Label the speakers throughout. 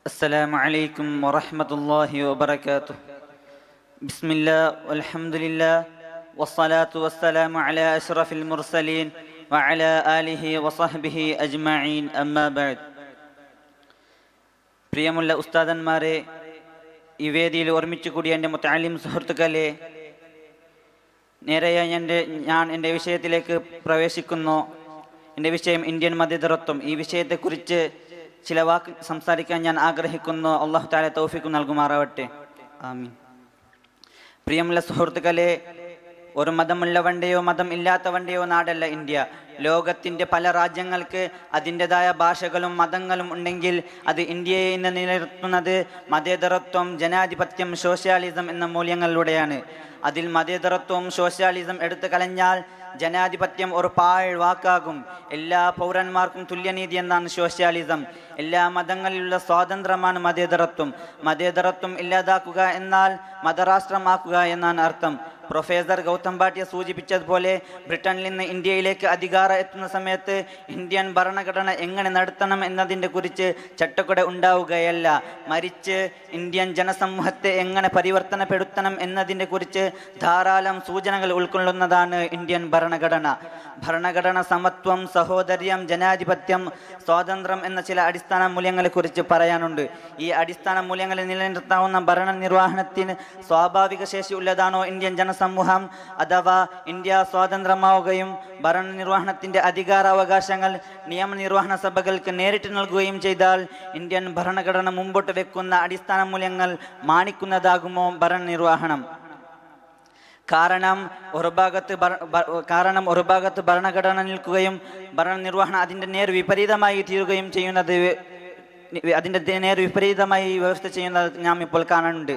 Speaker 1: السلام عليكم ورحمة الله وبركاته. بسم الله والحمد لله والصلاة والسلام على أشرف المرسلين وعلى آله وصحبه أجمعين أما بعد. പ്രിയമുള്ള ഉസ്താദന്മാരെ, ഈ വേദിയിൽ ഒരുമിച്ച് കൂടിയ എൻ്റെ മുത്തഅല്ലിം സുഹൃത്തുക്കളെ, നേരെയായി ഞാൻ എൻ്റെ വിഷയത്തിലേക്ക് പ്രവേശിക്കുന്നു. എൻ്റെ വിഷയം ഇന്ത്യൻ മതേതരത്വം. ഈ വിഷയത്തെക്കുറിച്ച് ചില വാക്ക് സംസാരിക്കാൻ ഞാൻ ആഗ്രഹിക്കുന്നു. അല്ലാഹു തആല തൗഫീഖ് നൽകുമാറാവട്ടെ. ആമീൻ. പ്രിയമുള്ള സുഹൃത്തുക്കളെ, ഒരു മതമുള്ളവൻ്റെയോ മതം ഇല്ലാത്തവൻ്റെയോ നാടല്ല ഇന്ത്യ. ലോകത്തിൻ്റെ പല രാജ്യങ്ങൾക്ക് അതിൻ്റെതായ ഭാഷകളും മതങ്ങളും ഉണ്ടെങ്കിൽ അത് ഇന്ത്യയെ ഇന്ന് നിലനിർത്തുന്നത് മതേതരത്വം, ജനാധിപത്യം, സോഷ്യാലിസം എന്ന മൂല്യങ്ങളിലൂടെയാണ്. അതിൽ മതേതരത്വവും സോഷ്യാലിസം എടുത്തു കളഞ്ഞാൽ ജനാധിപത്യം ഒരു പാഴ് വാക്കാകും. എല്ലാ പൗരന്മാർക്കും തുല്യനീതി എന്നാണ് സോഷ്യാലിസം. എല്ലാ മതങ്ങളിലുള്ള സ്വാതന്ത്ര്യമാണ് മതേതരത്വം. മതേതരത്വം ഇല്ലാതാക്കുക എന്നാൽ മതരാഷ്ട്രമാക്കുക എന്നാണ് അർത്ഥം. പ്രൊഫസർ ഗൗതം ഭാട്ടിയ സൂചിപ്പിച്ചതുപോലെ ബ്രിട്ടനിൽ നിന്ന് ഇന്ത്യയിലേക്ക് അധികാരം എത്തുന്ന സമയത്ത് ഇന്ത്യൻ ഭരണഘടന എങ്ങനെ നടത്തണം എന്നതിൻ്റെ കുറിച്ച് ചട്ടക്കൂട് ഉണ്ടാവുകയല്ല, മറിച്ച് ഇന്ത്യൻ ജനസമൂഹത്തെ എങ്ങനെ പരിവർത്തനപ്പെടുത്തണം എന്നതിൻ്റെ കുറിച്ച് ധാരാളം സൂചനകൾ ഉൾക്കൊള്ളുന്നതാണ് ഇന്ത്യൻ ഭരണഘടന. ഭരണഘടന സമത്വം, സഹോദര്യം, ജനാധിപത്യം, സ്വാതന്ത്ര്യം എന്ന ചില അടിസ്ഥാന മൂല്യങ്ങളെക്കുറിച്ച് പറയാനുണ്ട്. ഈ അടിസ്ഥാന മൂല്യങ്ങളെ നിലനിർത്താവുന്ന ഭരണ നിർവഹണത്തിന് സ്വാഭാവിക ശേഷി ഉള്ളതാണോ ഇന്ത്യൻ ജനസമൂഹം? അഥവാ ഇന്ത്യ സ്വാതന്ത്ര്യമാവുകയും ഭരണനിർവഹണത്തിൻ്റെ അധികാരാവകാശങ്ങൾ നിയമനിർവഹണ സഭകൾക്ക് നേരിട്ട് നൽകുകയും ചെയ്താൽ ഇന്ത്യൻ ഭരണഘടന മുമ്പോട്ട് വെക്കുന്ന അടിസ്ഥാന മൂല്യങ്ങൾ മാനിക്കുന്നതാകുമോ ഭരണനിർവഹണം? കാരണം ഒരു ഭാഗത്ത് ഭരണഘടന നിൽക്കുകയും ഭരണനിർവഹണം അതിൻ്റെ വിപരീതമായി തീരുകയും ചെയ്യുന്നത്, അതിൻ്റെ വിപരീതമായി വ്യവസ്ഥ ചെയ്യുന്നത് നാം ഇപ്പോൾ കാണുന്നുണ്ട്.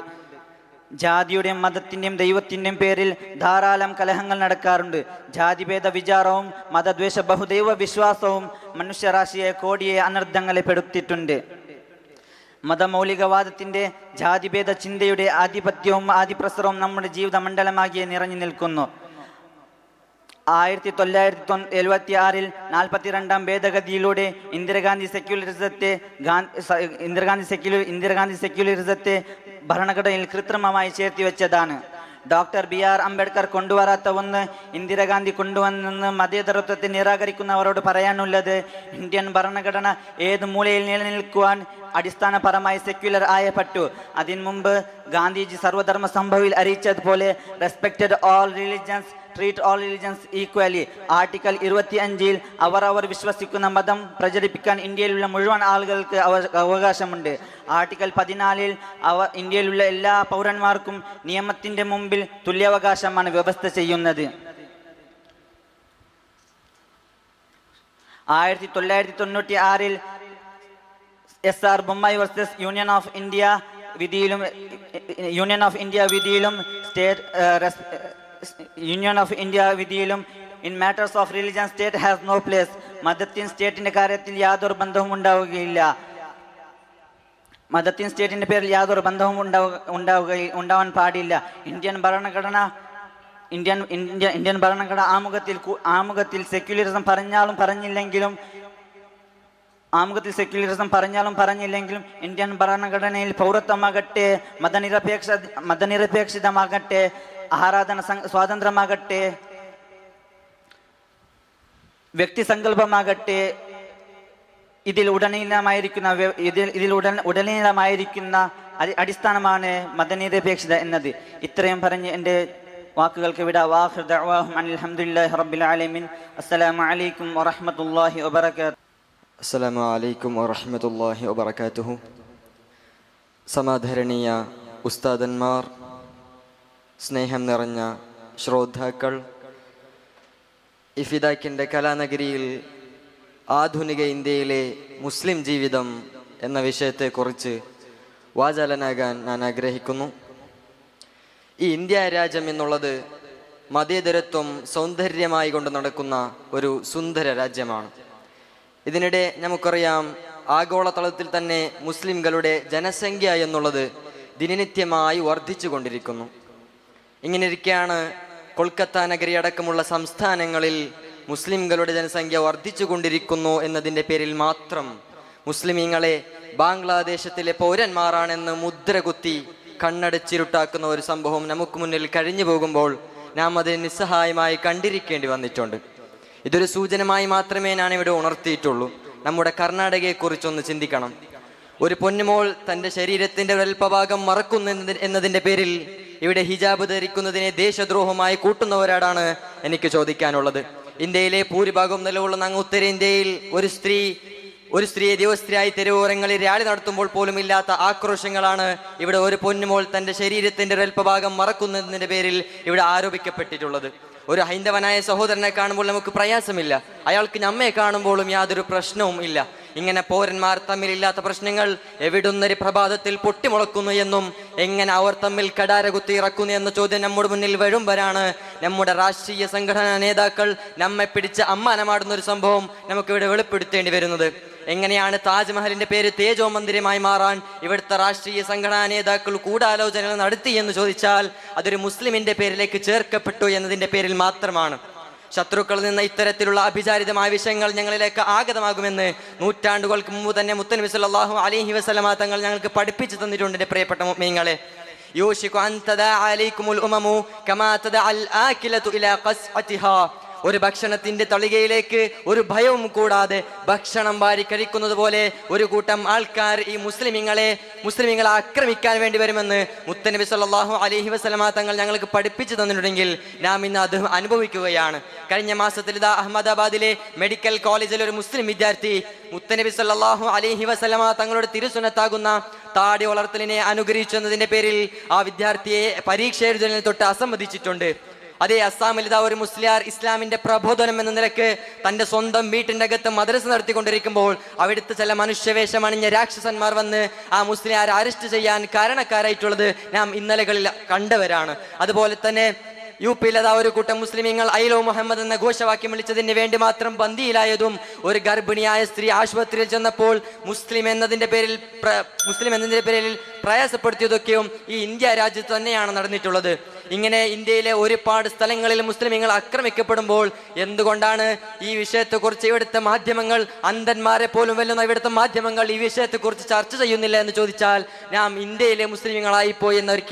Speaker 1: ജാതിയുടെയും മതത്തിൻ്റെയും ദൈവത്തിൻ്റെയും പേരിൽ ധാരാളം കലഹങ്ങൾ നടക്കാറുണ്ട്. ജാതിഭേദ വിചാരവും മതദ്വേഷ ബഹുദൈവ വിശ്വാസവും മനുഷ്യരാശിയെ കോടിയെ അനർത്ഥങ്ങളെ പെടുത്തിയിട്ടുണ്ട്. മതമൗലികവാദത്തിൻ്റെ ജാതിഭേദ ചിന്തയുടെ ആധിപത്യവും ആധിപ്രസരവും നമ്മുടെ ജീവിത മണ്ഡലമാകെ നിറഞ്ഞു നിൽക്കുന്നു. 1976 42 ഭേദഗതിയിലൂടെ ഇന്ദിരാഗാന്ധി സെക്യുലറിസത്തെ ഭരണഘടനയിൽ കൃത്രിമമായി ചേർത്തി വെച്ചതാണ്. ഡോക്ടർ BR അംബേദ്കർ കൊണ്ടുവരാത്ത ഒന്ന് ഇന്ദിരാഗാന്ധി കൊണ്ടുവന്നെന്ന് മതേതരത്വത്തെ നിരാകരിക്കുന്നവരോട് പറയാനുള്ളത്, ഇന്ത്യൻ ഭരണഘടന ഏത് മൂലയിൽ നിലനിൽക്കുവാൻ അടിസ്ഥാനപരമായി സെക്യുലർ ആയപ്പെട്ടു. അതിനു മുമ്പ് ഗാന്ധിജി സർവധർമ്മ സംഭവിൽ അറിയിച്ചതുപോലെ respected all religions, treat all religions equally. Article 25 അവർ വിശ്വസിക്കുന്ന മതം പ്രചരിപ്പിക്കാൻ ഇന്ത്യയിലുള്ള മുഴുവൻ ആളുകൾക്ക് അവകാശമുണ്ട്. ആർട്ടിക്കിൾ 14 ഇന്ത്യയിലുള്ള എല്ലാ പൗരന്മാർക്കും നിയമത്തിൻ്റെ മുമ്പിൽ തുല്യാവകാശമാണ് വ്യവസ്ഥ ചെയ്യുന്നത്. 1996 SR Bommai versus union of India വിധിയിലും യൂണിയൻ ഓഫ് ഇന്ത്യ വിധിയിലും in matters of religion state has no place. മതത്തിന് സ്റ്റേറ്റിന്റെ കാര്യത്തിൽ യാതൊരു ബന്ധവും ഉണ്ടാവുകയില്ല. മതത്തിന് സ്റ്റേറ്റിന്റെ പേരിൽ യാതൊരു ബന്ധവും ഉണ്ടാവാൻ പാടില്ല. ഇന്ത്യൻ ഭരണഘടന ആമുഖത്തിൽ സെക്യുലറിസം പറഞ്ഞാലും പറഞ്ഞില്ലെങ്കിലും ഇന്ത്യൻ ഭരണഘടനയിൽ പൗരത്വമാകട്ടെ, മതനിരപേക്ഷതമാകട്ടെ, ആരാധന സ്വാതന്ത്ര്യമാകട്ടെ, വ്യക്തിസങ്കല്പമാകട്ടെ, ഇതിൽ ഉടനീളമായിരിക്കുന്ന അടിസ്ഥാനമാണ് മതനിരപേക്ഷത എന്നത്. ഇത്രയും പറഞ്ഞ് എൻ്റെ വാക്കുകൾക്ക് വിട. വാഖിറു ദഅ്വാഹും അൽഹംദുലില്ലാഹി റബ്ബിൽ ആലമീൻ. അസ്സലാമു അലൈക്കും വറഹ്മത്തുള്ളാഹി വബറകാതുഹു.
Speaker 2: അസ്സലാമു അലൈക്കും വറഹ്മത്തുള്ളാഹി വബറകാതുഹു. സമാദരണീയ ഉസ്താദന്മാർ, സ്നേഹം നിറഞ്ഞ ശ്രോതാക്കൾ, ഇഫിദാക്കിൻ്റെ കലാനഗരിയിൽ ആധുനിക ഇന്ത്യയിലെ മുസ്ലിം ജീവിതം എന്ന വിഷയത്തെക്കുറിച്ച് വാചാലനാകാൻ ഞാൻ ആഗ്രഹിക്കുന്നു. ഈ ഇന്ത്യ രാജ്യം എന്നുള്ളത് മതേതരത്വം സൗന്ദര്യമായി കൊണ്ട് നടക്കുന്ന ഒരു സുന്ദര രാജ്യമാണ്. ഇതിനിടെ നമുക്കറിയാം, ആഗോളതലത്തിൽ തന്നെ മുസ്ലിംകളുടെ ജനസംഖ്യ എന്നുള്ളത് ദിനനിത്യമായി വർദ്ധിച്ചു കൊണ്ടിരിക്കുന്നു. ഇങ്ങനെയിരിക്കെയാണ് കൊൽക്കത്ത നഗരി അടക്കമുള്ള സംസ്ഥാനങ്ങളിൽ മുസ്ലിംകളുടെ ജനസംഖ്യ വർദ്ധിച്ചു കൊണ്ടിരിക്കുന്നു എന്നതിൻ്റെ പേരിൽ മാത്രം മുസ്ലിമീങ്ങളെ ബാംഗ്ലാദേശത്തിലെ പൗരന്മാരാണെന്ന് മുദ്ര കുത്തി കണ്ണടച്ചിരുട്ടാക്കുന്ന ഒരു സംഭവം നമുക്ക് മുന്നിൽ കഴിഞ്ഞു പോകുമ്പോൾ നാം അതിന് നിസ്സഹായമായി കണ്ടിരിക്കേണ്ടി വന്നിട്ടുണ്ട്. ഇതൊരു സൂചനമായി മാത്രമേ ഞാൻ ഇവിടെ ഉണർത്തിയിട്ടുള്ളൂ. നമ്മുടെ കർണാടകയെക്കുറിച്ചൊന്ന് ചിന്തിക്കണം. ഒരു പൊന്നുമോൾ തൻ്റെ ശരീരത്തിൻ്റെ ഒരൽപഭാഗം മറക്കുന്നു എന്നതിൻ്റെ പേരിൽ ഇവിടെ ഹിജാബ് ധരിക്കുന്നതിനെ ദേശദ്രോഹമായി കൂട്ടുന്നവരോടാണ് എനിക്ക് ചോദിക്കാനുള്ളത്. ഇന്ത്യയിലെ ഭൂരിഭാഗം നിലകൊള്ളുന്ന അങ്ങ് ഉത്തരേന്ത്യയിൽ ഒരു സ്ത്രീയെ ദിവസ്ത്രീയായി തെരുവോരങ്ങളിൽ റാലി നടത്തുമ്പോൾ പോലും ഇല്ലാത്ത ആക്രോശങ്ങളാണ് ഇവിടെ ഒരു പൊന്നുമോൾ തൻ്റെ ശരീരത്തിൻ്റെ ഒരൽപഭാഗം മറക്കുന്നതിൻ്റെ പേരിൽ ഇവിടെ ആരോപിക്കപ്പെട്ടിട്ടുള്ളത്. ഒരു ഹൈന്ദവനായ സഹോദരനെ കാണുമ്പോൾ നമുക്ക് പ്രയാസമില്ല, അയാൾക്ക് നമ്മെ കാണുമ്പോഴും യാതൊരു പ്രശ്നവും ഇല്ല. ഇങ്ങനെ പൗരന്മാർ തമ്മിലില്ലാത്ത പ്രശ്നങ്ങൾ എവിടുന്നൊരു പ്രഭാതത്തിൽ പൊട്ടിമുളക്കുന്നു എന്നും എങ്ങനെ അവർ തമ്മിൽ കടാര കുത്തി ഇറക്കുന്നു എന്ന ചോദ്യം നമ്മുടെ മുന്നിൽ വരുമ്പോഴാണ് നമ്മുടെ രാഷ്ട്രീയ സംഘടനാ നേതാക്കൾ നമ്മെ പിടിച്ച് അമ്മാനമാടുന്ന ഒരു സംഭവം നമുക്കിവിടെ വെളിപ്പെടുത്തേണ്ടി വരുന്നത്. എങ്ങനെയാണ് താജ്മഹലിന്റെ പേര് തേജോ മന്ദിരമായി മാറാൻ ഇവിടുത്തെ രാഷ്ട്രീയ സംഘടനാ നേതാക്കൾ ഗൂഢാലോചനകൾ നടത്തി എന്ന് ചോദിച്ചാൽ അതൊരു മുസ്ലിമിന്റെ പേരിലേക്ക് ചേർക്കപ്പെട്ടു എന്നതിന്റെ പേരിൽ മാത്രമാണ്. ശത്രുക്കളിൽ നിന്ന് ഇത്തരത്തിലുള്ള അഭിചാരിതമായ വിഷയങ്ങൾ ഞങ്ങളിലേക്ക് ആഗതമാകുമെന്ന് നൂറ്റാണ്ടുകൾക്ക് മുമ്പ് തന്നെ മുത്തനബി സല്ലല്ലാഹു അലൈഹി വസല്ലമ തങ്ങൾ ഞങ്ങൾക്ക് പഠിപ്പിച്ചു തന്നിട്ടുണ്ട്. എൻ്റെ പ്രിയപ്പെട്ട മുഅ്മിനീങ്ങളെ, യൂശികു അൻ തദാ അലൈക്കുമുൽ ഉമമു കമാ തദഅൽ ആകിലതു ഇലാ ഖസ്അതിഹാ. ഒരു ഭക്ഷണത്തിന്റെ തളികയിലേക്ക് ഒരു ഭയവും കൂടാതെ ഭക്ഷണം വാരി കഴിക്കുന്നത് പോലെ ഒരു കൂട്ടം ആൾക്കാർ ഈ മുസ്ലിമീങ്ങളെ ആക്രമിക്കാൻ വേണ്ടി വരുമെന്ന് മുത്തനബി സല്ലല്ലാഹു അലൈഹി വസല്ലമ തങ്ങൾ ഞങ്ങൾക്ക് പഠിപ്പിച്ചു തന്നിട്ടുണ്ടെങ്കിൽ നാം ഇന്ന് അത് അനുഭവിക്കുകയാണ്. കഴിഞ്ഞ മാസത്തിൽ ഇതാ അഹമ്മദാബാദിലെ മെഡിക്കൽ കോളേജിൽ ഒരു മുസ്ലിം വിദ്യാർത്ഥി മുത്തനബി സല്ലല്ലാഹു അലൈഹി വസല്ലമ തങ്ങളുടെ തിരുസുന്നത്താകുന്ന താടി വളർത്തലിനെ അനുഗ്രഹിച്ചു എന്നതിന്റെ പേരിൽ ആ വിദ്യാർത്ഥിയെ പരീക്ഷ എഴുതുന്നതിന് തൊട്ട് അസമ്മതിച്ചിട്ടുണ്ട്. അതേ അസ്സാമിൽ ഇതാ ഒരു മുസ്ലിയാർ ഇസ്ലാമിന്റെ പ്രബോധനം എന്ന നിലക്ക് തന്റെ സ്വന്തം വീട്ടിന്റെ അകത്ത് മദ്രസ നടത്തിക്കൊണ്ടിരിക്കുമ്പോൾ അവിടുത്തെ ചില മനുഷ്യവേഷം അണിഞ്ഞ രാക്ഷസന്മാർ വന്ന് ആ മുസ്ലിയാർ അറസ്റ്റ് ചെയ്യാൻ കാരണക്കാരായിട്ടുള്ളത് നാം ഇന്നലകളിൽ കണ്ടവരാണ്. അതുപോലെ തന്നെ യു പിയിൽ അതാ ഒരു കൂട്ടം മുസ്ലിമീങ്ങൾ ഐലോ മുഹമ്മദ് എന്ന ഘോഷവാക്യം വിളിച്ചതിന് വേണ്ടി മാത്രം ബന്ദിയിലായതും ഒരു ഗർഭിണിയായ സ്ത്രീ ആശുപത്രിയിൽ ചെന്നപ്പോൾ മുസ്ലിം എന്നതിന്റെ പേരിൽ പ്രയാസപ്പെടുത്തിയതൊക്കെയും ഈ ഇന്ത്യ രാജ്യത്ത് തന്നെയാണ് നടന്നിട്ടുള്ളത്. ഇങ്ങനെ ഇന്ത്യയിലെ ഒരുപാട് സ്ഥലങ്ങളിൽ മുസ്ലിമീങ്ങൾ ആക്രമിക്കപ്പെടുമ്പോൾ എന്തുകൊണ്ടാണ് ഈ വിഷയത്തെക്കുറിച്ച് ഇവിടുത്തെ മാധ്യമങ്ങൾ, അന്ധന്മാരെ പോലും വെല്ലുന്ന ഇവിടുത്തെ മാധ്യമങ്ങൾ ഈ വിഷയത്തെക്കുറിച്ച് ചർച്ച ചെയ്യുന്നില്ല എന്ന് ചോദിച്ചാൽ നാം ഇന്ത്യയിലെ മുസ്ലിമീങ്ങളായിപ്പോയി എന്ന ഒരു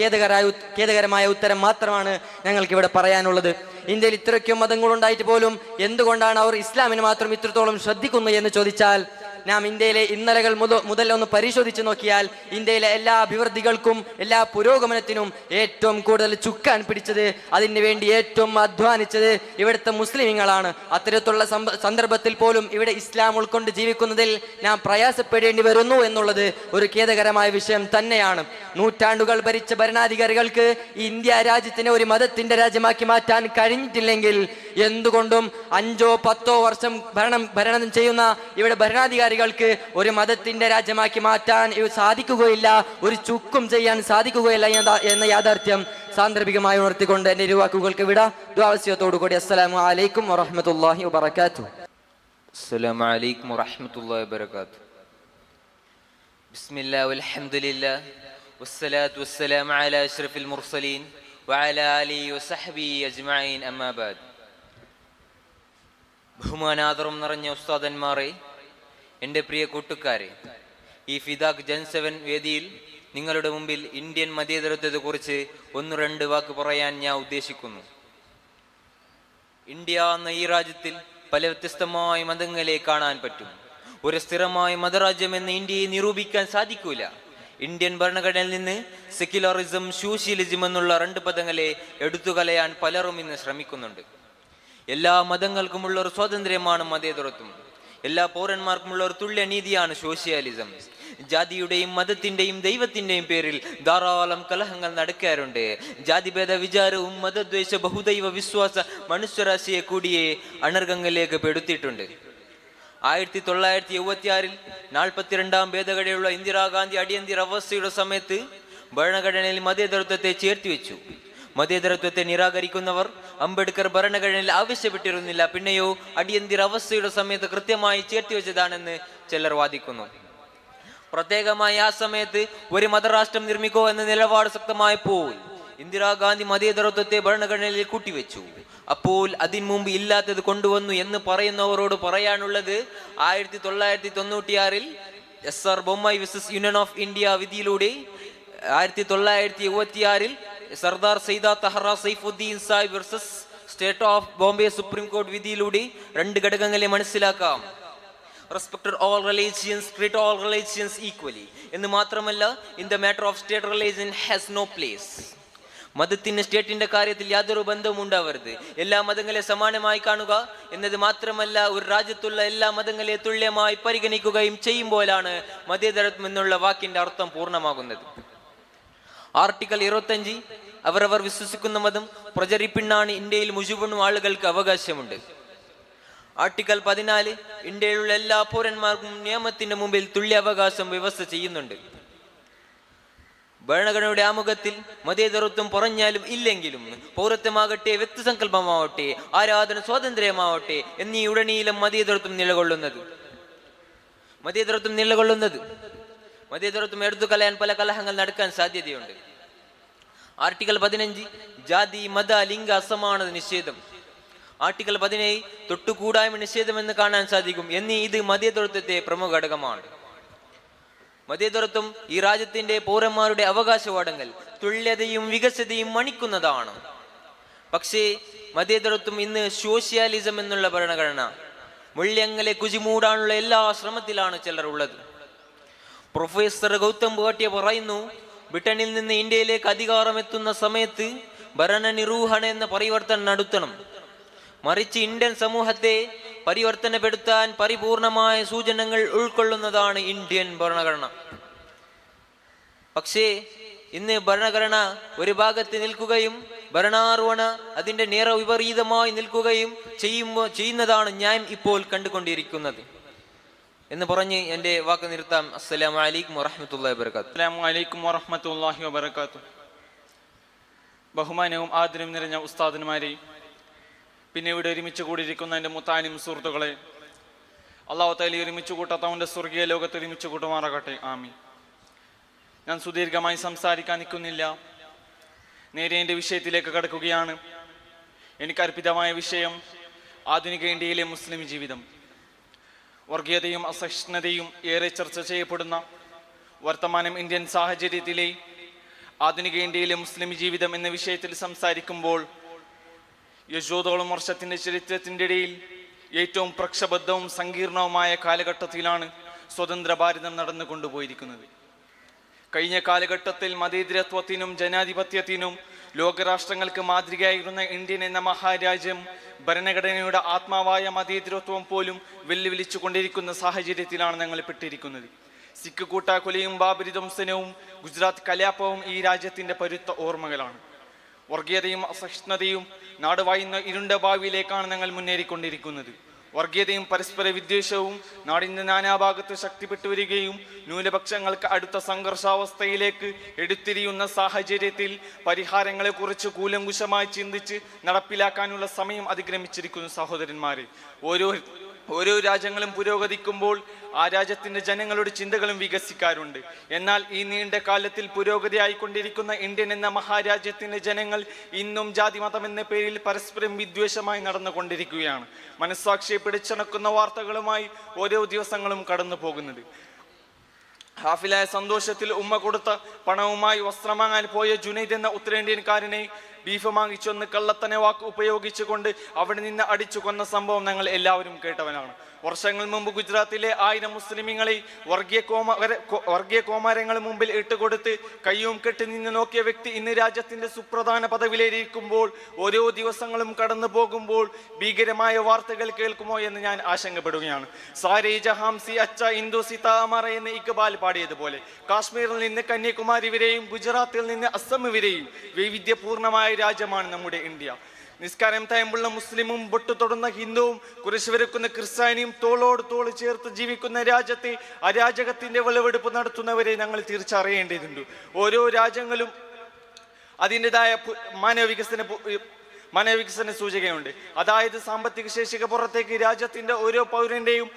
Speaker 2: ഖേദകരമായ ഉത്തരം മാത്രമാണ് ഞങ്ങൾക്ക് ഇവിടെ പറയാനുള്ളത്. ഇന്ത്യയിൽ ഇത്രയ്ക്കും മതങ്ങളുണ്ടായിട്ട് പോലും എന്തുകൊണ്ടാണ് അവർ ഇസ്ലാമിന് മാത്രം ഇത്രത്തോളം ശ്രദ്ധിക്കുന്നു എന്ന് ചോദിച്ചാൽ നാം ഇന്ത്യയിലെ ഇന്നലകൾ മുതൽ ഒന്ന് പരിശോധിച്ച് നോക്കിയാൽ ഇന്ത്യയിലെ എല്ലാ അഭിവൃദ്ധികൾക്കും എല്ലാ പുരോഗമനത്തിനും ഏറ്റവും കൂടുതൽ ചുക്കാൻ പിടിച്ചത്, അതിന് വേണ്ടി ഏറ്റവും അധ്വാനിച്ചത് ഇവിടുത്തെ മുസ്ലിമീങ്ങളാണ്. അത്തരത്തിലുള്ള സന്ദർഭത്തിൽ പോലും ഇവിടെ ഇസ്ലാം ഉൾക്കൊണ്ട് ജീവിക്കുന്നതിൽ നാം പ്രയാസപ്പെടേണ്ടി വരുന്നു എന്നുള്ളത് ഒരു ഖേദകരമായ വിഷയം തന്നെയാണ്. നൂറ്റാണ്ടുകൾ ഭരിച്ച ഭരണാധികാരികൾക്ക് ഇന്ത്യ രാജ്യത്തിനെ ഒരു മതത്തിന്റെ രാജ്യമാക്കി മാറ്റാൻ കഴിഞ്ഞിട്ടില്ലെങ്കിൽ എന്തുകൊണ്ടും 5-10 വർഷം ഭരണം ചെയ്യുന്ന ഇവിടെ ഭരണാധികാരികൾക്ക് ഒരു മതത്തിന്റെ രാജ്യമാക്കി മാറ്റാൻ സാധിക്കുകയില്ല, ഒരു ചുക്കും ചെയ്യാൻ സാധിക്കുകയില്ല എന്ന യാഥാർത്ഥ്യം സാന്ദർഭികമായി ഉണർത്തിക്കൊണ്ട് എന്റെ ഇരുവാക്കുകൾക്ക് വിട ദ്വാവസ്യത്തോടുകൂടി അസ്സലാമു അലൈക്കും വറഹ്മത്തുള്ളാഹി വബറകാതുഹു.
Speaker 3: അസ്സലാമു അലൈക്കും വറഹ്മത്തുള്ളാഹി വബറകാതുഹു. ബിസ്മില്ലാഹി വൽഹംദുലില്ലാഹി വസ്സലാത്തു വസ്സലാമു അലാ അഷ്റഫിൽ മുർസലീൻ വഅലാ ആലിഹി വസഹ്ബിഹി അജ്മഈൻ അമ്മാ ബഅദ്. ബഹുമാനാദരം നിറഞ്ഞ ഉസ്താദന്മാരെ, എൻ്റെ പ്രിയ കൂട്ടുകാരെ, ഈ ഫിദാഖ് ജൻ7 വേദിയിൽ നിങ്ങളുടെ മുമ്പിൽ ഇന്ത്യൻ മതേതരത്വത്തെക്കുറിച്ച് 1-2 വാക്ക് പറയാൻ ഞാൻ ഉദ്ദേശിക്കുന്നു. ഇന്ത്യ എന്ന ഈ രാജ്യത്തിൽ പല വ്യത്യസ്തമായ മതങ്ങളെ കാണാൻ പറ്റും. ഒരു സ്ഥിരമായ മതരാജ്യം എന്ന ഇന്ത്യയെ നിരൂപിക്കാൻ സാധിക്കൂല. ഇന്ത്യൻ ഭരണഘടനയിൽ നിന്ന് സെക്യുലറിസം, സോഷ്യലിസം എന്നുള്ള 2 പദങ്ങളെ എടുത്തുകളയാൻ പലരും ഇന്ന് ശ്രമിക്കുന്നുണ്ട്. എല്ലാ മതങ്ങൾക്കുമുള്ള ഒരു സ്വാതന്ത്ര്യമാണ് മതേതരത്വം. എല്ലാ പൗരന്മാർക്കുമുള്ള ഒരു തുല്യ നീതിയാണ് സോഷ്യലിസം. ജാതിയുടെയും മതത്തിന്റെയും ദൈവത്തിന്റെയും പേരിൽ ധാരാളം കലഹങ്ങൾ നടക്കാറുണ്ട്. ജാതിഭേദ വിചാരവും മതദ്വേഷ ബഹുദൈവ വിശ്വാസ മനുഷ്യരാശിയെ കൂടിയെ അനർഘങ്ങളിലേക്ക് പെടുത്തിയിട്ടുണ്ട്. 1976 42ാം ഭേദഗതിയുള്ള ഇന്ദിരാഗാന്ധി അടിയന്തര അവസ്ഥയുടെ സമയത്ത് ഭരണഘടനയിൽ മതേതരത്വത്തെ ചേർത്തിവെച്ചു. മതേതരത്വത്തെ നിരാകരിക്കുന്നവർ അംബേദ്കർ ഭരണഘടനയിൽ ആവശ്യപ്പെട്ടിരുന്നില്ല, പിന്നെയോ അടിയന്തര അവസ്ഥയുടെ സമയത്ത് കൃത്യമായി ചേർത്തിവെച്ചതാണെന്ന് ചിലർ വാദിക്കുന്നു. പ്രത്യേകമായി ആ സമയത്ത് ഒരു മതരാഷ്ട്രം നിർമ്മിക്കോ എന്ന നിലപാട് ശക്തമായപ്പോൾ ഇന്ദിരാഗാന്ധി മതേതരത്വത്തെ ഭരണഘടനയിൽ കൂട്ടിവെച്ചു. അപ്പോൾ അതിനു മുമ്പ് ഇല്ലാത്തത് കൊണ്ടുവന്നു എന്ന് പറയുന്നവരോട് പറയാനുള്ളത് 1996 SR Bommai versus union of India വിധിയിലൂടെ 1976 Sardar Syedna Taher Saifuddin Sahib versus state of Bombay supreme കോടതി വിധിയിലൂടെ 2 ഘടകങ്ങളെ മനസ്സിലാക്കാം. Respect all religions, treat all religions equally എന്ന് മാത്രമല്ല, in the matter of state religion has no place. മതത്തിന് സ്റ്റേറ്റിന്റെ കാര്യത്തിൽ യാതൊരു ബന്ധവും ഉണ്ടാവരുത്. എല്ലാ മതങ്ങളെ സമാനമായി കാണുക എന്നത് മാത്രമല്ല, ഒരു രാജ്യത്തുള്ള എല്ലാ മതങ്ങളെ തുല്യമായി പരിഗണിക്കുകയും ചെയ്യുമ്പോഴാണ് മതേതരത്വം എന്നുള്ള വാക്കിന്റെ അർത്ഥം പൂർണ്ണമാകുന്നത്. ആർട്ടിക്കിൾ 25 അവരവർ വിശ്വസിക്കുന്ന മതം പ്രചരിപ്പിണ്ണാൻ ഇന്ത്യയിൽ മുഴുവൻ ആളുകൾക്ക് അവകാശമുണ്ട്. ആർട്ടിക്കിൾ 14 ഇന്ത്യയിലുള്ള എല്ലാ പൗരന്മാർക്കും നിയമത്തിന്റെ മുമ്പിൽ തുല്യ അവകാശം വ്യവസ്ഥ ചെയ്യുന്നുണ്ട്. ഭരണഘടനയുടെ ആമുഖത്തിൽ മതേതരത്വം പറഞ്ഞാലും ഇല്ലെങ്കിലും പൗരത്വമാകട്ടെ, വ്യക്തിസങ്കല്പമാവട്ടെ, ആരാധന സ്വാതന്ത്ര്യമാവട്ടെ എന്നീ ഉടനീളം മതേതരത്വം മതേതരത്വം എടുത്തു കളയാൻ പല കലഹങ്ങൾ നടക്കാൻ സാധ്യതയുണ്ട്. ആർട്ടിക്കിൾ 15 ജാതി, മത, ലിംഗ അസമാനത നിഷേധം. ആർട്ടിക്കിൾ 17 തൊട്ടുകൂടായ്മ നിഷേധം എന്ന് കാണാൻ സാധിക്കും. എന്നീ ഇത് മതേതരത്വത്തെ പ്രമുഖ ഘടകമാണ്. മതേതരത്വം ഈ രാജ്യത്തിന്റെ പൗരന്മാരുടെ അവകാശവാദങ്ങൾ, തുല്യതയും വികസതയും മണിക്കുന്നതാണ്. പക്ഷേ മതേതരത്വം ഇന്ന് സോഷ്യാലിസം എന്നുള്ള ഭരണഘടന മൂല്യങ്ങളെ കുജിമൂടാനുള്ള എല്ലാ ശ്രമത്തിലാണ് ചിലർ ഉള്ളത്. പ്രൊഫസർ ഗൗതം ഭാട്ടിയ പറയുന്നു, ബ്രിട്ടനിൽ നിന്ന് ഇന്ത്യയിലേക്ക് അധികാരം എത്തുന്ന സമയത്ത് ഭരണനിരൂഹണ എന്ന പരിവർത്തനം നടത്തണം. മറിച്ച് ഇന്ത്യൻ സമൂഹത്തെ പരിവർത്തനപ്പെടുത്താൻ പരിപൂർണമായ സൂചനകൾ ഉൾക്കൊള്ളുന്നതാണ് ഇന്ത്യൻ ഭരണഘടന. പക്ഷേ ഇന്ന് ഭരണഘടന ഒരു ഭാഗത്ത് നിൽക്കുകയും ഭരണാരോഹണ അതിന്റെ നേരെ വിപരീതമായി നിൽക്കുകയും ചെയ്യുന്നതാണ് ഞാൻ ഇപ്പോൾ കണ്ടുകൊണ്ടിരിക്കുന്നത് എന്ന് പറഞ്ഞ് എൻ്റെ വാക്ക് നിർത്താം. അസ്സലാമു അലൈക്കും വറഹ്മത്തുള്ളാഹി വബറകാതുഹു.
Speaker 4: അസ്സലാമു അലൈക്കും വറഹ്മത്തുള്ളാഹി വബറകാതുഹു. ബഹുമാനവും ആദരവും നിറഞ്ഞ ഉസ്താദന്മാരെയും പിന്നെ ഇവിടെ ഒരുമിച്ച് കൂടിയിരിക്കുന്ന എൻ്റെ മുത്താനും സുഹൃത്തുക്കളെ, അല്ലാഹു തആല ഒരുമിച്ച് കൂട്ടാത്ത അവൻ്റെ സ്വർഗീയ ലോകത്ത് ഒരുമിച്ച് കൂട്ടുമാറാകട്ടെ. ആമീൻ. ഞാൻ സുദീർഘമായി സംസാരിക്കാൻ നിൽക്കുന്നില്ല, നേരെ എൻ്റെ വിഷയത്തിലേക്ക് കടക്കുകയാണ്. എനിക്ക് അർപ്പിതമായ വിഷയം ആധുനിക ഇന്ത്യയിലെ മുസ്ലിം ജീവിതം. വർഗീയതയും അസഹിഷ്ണുതയും ഏറെ ചർച്ച ചെയ്യപ്പെടുന്ന വർത്തമാനം ഇന്ത്യൻ സാഹചര്യത്തിലെ ആധുനിക ഇന്ത്യയിലെ മുസ്ലിം ജീവിതം എന്ന വിഷയത്തിൽ സംസാരിക്കുമ്പോൾ യശോധോളം വർഷത്തിൻ്റെ ചരിത്രത്തിൻ്റെ ഇടയിൽ ഏറ്റവും പ്രക്ഷബദ്ധവും സങ്കീർണവുമായ കാലഘട്ടത്തിലാണ് സ്വതന്ത്ര ഭാരതം നടന്നു കൊണ്ടുപോയിരിക്കുന്നത്. കഴിഞ്ഞ കാലഘട്ടത്തിൽ മതേതരത്വത്തിനും ജനാധിപത്യത്തിനും ലോകരാഷ്ട്രങ്ങൾക്ക് മാതൃകയായിരുന്ന ഇന്ത്യൻ എന്ന മഹാരാജ്യം ഭരണഘടനയുടെ ആത്മാവായ മതേതരത്വം പോലും വെല്ലുവിളിച്ചു കൊണ്ടിരിക്കുന്ന സാഹചര്യത്തിലാണ് ഞങ്ങൾ പെട്ടിരിക്കുന്നത്. സിഖ് കൂട്ടാക്കൊലയും ബാബരി ധ്വംസനവും ഗുജറാത്ത് കലാപവും ഈ രാജ്യത്തിൻ്റെ പരുത്ത ഓർമ്മകളാണ്. വർഗീയതയും അസഹിഷ്ണുതയും നാടുവായുന്ന ഇരുണ്ട ഭാവിയിലേക്കാണ് ഞങ്ങൾ മുന്നേറിക്കൊണ്ടിരിക്കുന്നത്. വർഗീയതയും പരസ്പര വിദ്വേഷവും നാടിൻ്റെ നാനാഭാഗത്ത് ശക്തിപ്പെട്ടു വരികയും ന്യൂനപക്ഷങ്ങൾക്ക് അടുത്ത സംഘർഷാവസ്ഥയിലേക്ക് എടുത്തിരിയുന്ന സാഹചര്യത്തിൽ പരിഹാരങ്ങളെക്കുറിച്ച് കൂലങ്കുശമായി ചിന്തിച്ച് നടപ്പിലാക്കാനുള്ള സമയം അതിക്രമിച്ചിരിക്കുന്നു. സഹോദരന്മാരെ, ഓരോ രാജ്യങ്ങളും പുരോഗതിക്കുമ്പോൾ ആ രാജ്യത്തിൻ്റെ ജനങ്ങളുടെ ചിന്തകളും വികസിക്കാറുണ്ട്. എന്നാൽ ഈ നീണ്ട കാലത്തിൽ പുരോഗതിയായിക്കൊണ്ടിരിക്കുന്ന ഇന്ത്യൻ എന്ന മഹാരാജ്യത്തിൻ്റെ ജനങ്ങൾ ഇന്നും ജാതി മതം എന്ന പേരിൽ പരസ്പരം വിദ്വേഷമായി നടന്നുകൊണ്ടിരിക്കുകയാണ്. മനസ്സാക്ഷിയെ പിടിച്ചണക്കുന്ന വാർത്തകളുമായി ഓരോ ദിവസങ്ങളും കടന്നു പോകുന്നത്. ഹാഫിലായ സന്തോഷത്തിൽ ഉമ്മ കൊടുത്ത പണവുമായി വസ്ത്രം വാങ്ങാൻ പോയ ജുനൈദ് എന്ന ഉത്തരേന്ത്യൻകാരനെ ബീഫ് വാങ്ങിച്ചൊന്ന് കള്ളത്തനെ വാക്ക് ഉപയോഗിച്ചുകൊണ്ട് അവിടെ നിന്ന് അടിച്ചു കൊന്ന സംഭവം ഞങ്ങൾ എല്ലാവരും കേട്ടവനാണ്. വർഷങ്ങൾ മുമ്പ് ഗുജറാത്തിലെ 1000 മുസ്ലിമീങ്ങളെ വർഗീയ കോമാരങ്ങൾ മുമ്പിൽ ഇട്ടുകൊടുത്ത് കയ്യും കെട്ടി നിന്ന് നോക്കിയ വ്യക്തി ഇന്ന് രാജ്യത്തിന്റെ സുപ്രധാന പദവിയിലിരിക്കുമ്പോൾ ഓരോ ദിവസങ്ങളും കടന്നു പോകുമ്പോൾ ഭീകരമായ വാർത്തകൾ കേൾക്കുമോ എന്ന് ഞാൻ ആശങ്കപ്പെടുകയാണ്. സാരേ ജഹാം സി അച്ച ഇന്ദു സിത അമറ എന്ന് ഇക്ബാൽ പാടിയതുപോലെ കാശ്മീരിൽ നിന്ന് കന്യാകുമാരി വരെയും ഗുജറാത്തിൽ നിന്ന് അസം വരെയും വൈവിധ്യപൂർണമായ രാജ്യമാണ് നമ്മുടെ ഇന്ത്യ. നിസ്കാരം തയമ്പുള്ള മുസ്ലിമും ബൊട്ടു തൊടുന്ന ഹിന്ദുവും കുരിശ് വരക്കുന്ന ക്രിസ്ത്യാനിയും തോളോട് തോള് ചേർത്ത് ജീവിക്കുന്ന രാജ്യത്തെ അരാജകത്തിന്റെ വിളവെടുപ്പ് നടത്തുന്നവരെ ഞങ്ങൾ തിരിച്ചറിയേണ്ടതുണ്ട്. ഓരോ രാജ്യങ്ങളും അതിൻ്റെതായ മാനവ വികസന സൂചികയുണ്ട്. അതായത് സാമ്പത്തിക ശേഷിക്ക് പുറത്തേക്ക് രാജ്യത്തിന്റെ ഓരോ പൗരന്റെയും